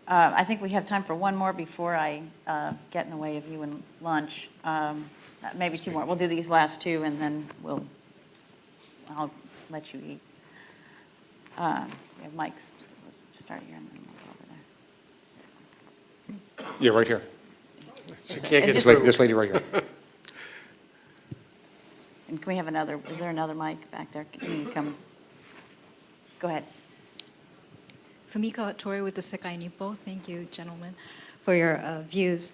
Speaker 1: I think we have time for one more before I get in the way of you and lunch. Maybe two more. We'll do these last two, and then I'll let you eat. We have mics. Let's start here and then we'll go over there.
Speaker 4: Yeah, right here.
Speaker 3: She can't get
Speaker 1: Just-
Speaker 3: through.
Speaker 4: This lady right here.
Speaker 1: And can we have another, is there another mic back there? Can you come? Go ahead.
Speaker 9: Fumika Tori with the Sekai Nippo. Thank you, gentlemen, for your views.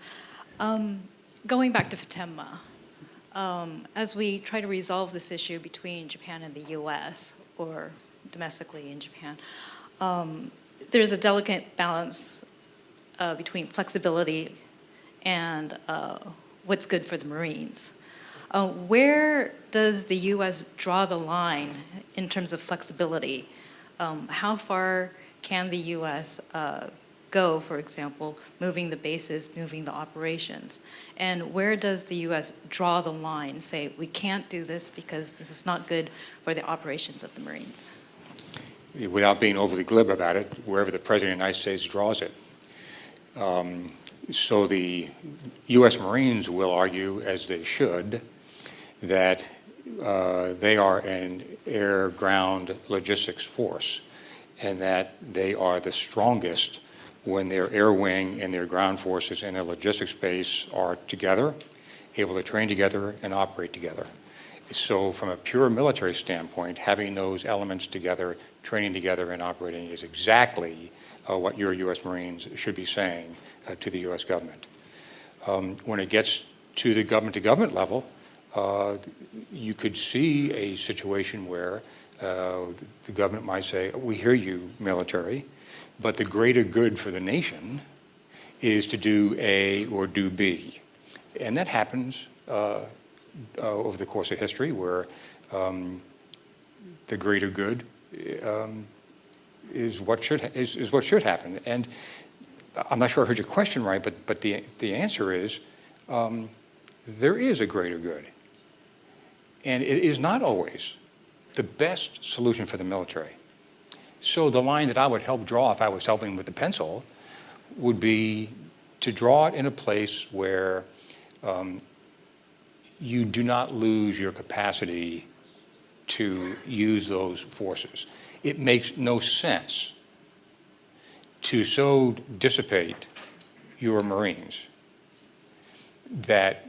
Speaker 9: Going back to Fatima, as we try to resolve this issue between Japan and the U.S., or domestically in Japan, there's a delicate balance between flexibility and what's good for the Marines. Where does the U.S. draw the line in terms of flexibility? How far can the U.S. go, for example, moving the bases, moving the operations? And where does the U.S. draw the line, say, we can't do this because this is not good for the operations of the Marines?
Speaker 4: Without being overly glib about it, wherever the President of the United States draws it. So the U.S. Marines will argue, as they should, that they are an air-ground logistics force, and that they are the strongest when their air wing and their ground forces and their logistics base are together, able to train together and operate together. So from a pure military standpoint, having those elements together, training together and operating is exactly what your U.S. Marines should be saying to the U.S. government. When it gets to the government-to-government level, you could see a situation where the government might say, we hear you, military, but the greater good for the nation is to do A or do B. And that happens over the course of history, where the greater good is what should happen. And I'm not sure I heard your question right, but the answer is there is a greater good. And it is not always the best solution for the military. So the line that I would help draw if I was helping with the pencil would be to draw it in a place where you do not lose your capacity to use those forces. It makes no sense to so dissipate your Marines that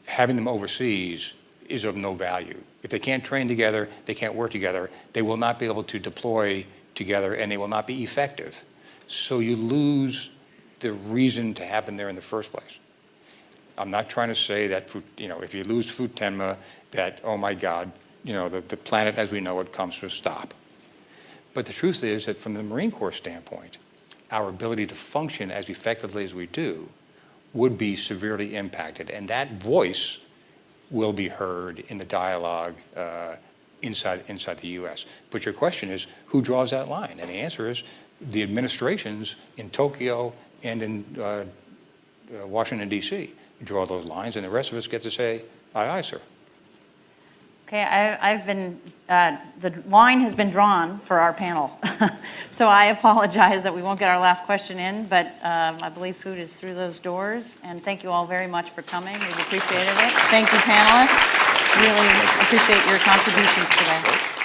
Speaker 4: having them overseas is of no value. If they can't train together, they can't work together, they will not be able to deploy together and they will not be effective. So you lose the reason to have them there in the first place. I'm not trying to say that, if you lose Futenma, that, oh my God, the planet as we know it comes to a stop. But the truth is that from the Marine Corps standpoint, our ability to function as effectively as we do would be severely impacted. And that voice will be heard in the dialogue inside the U.S. But your question is, who draws that line? And the answer is the administrations in Tokyo and in Washington, D.C. draw those lines, and the rest of us get to say, aye, aye, sir.
Speaker 1: Okay, the line has been drawn for our panel. So I apologize that we won't get our last question in, but I believe food is through those doors. And thank you all very much for coming. We've appreciated it. Thank you, panelists. Really appreciate your contributions today.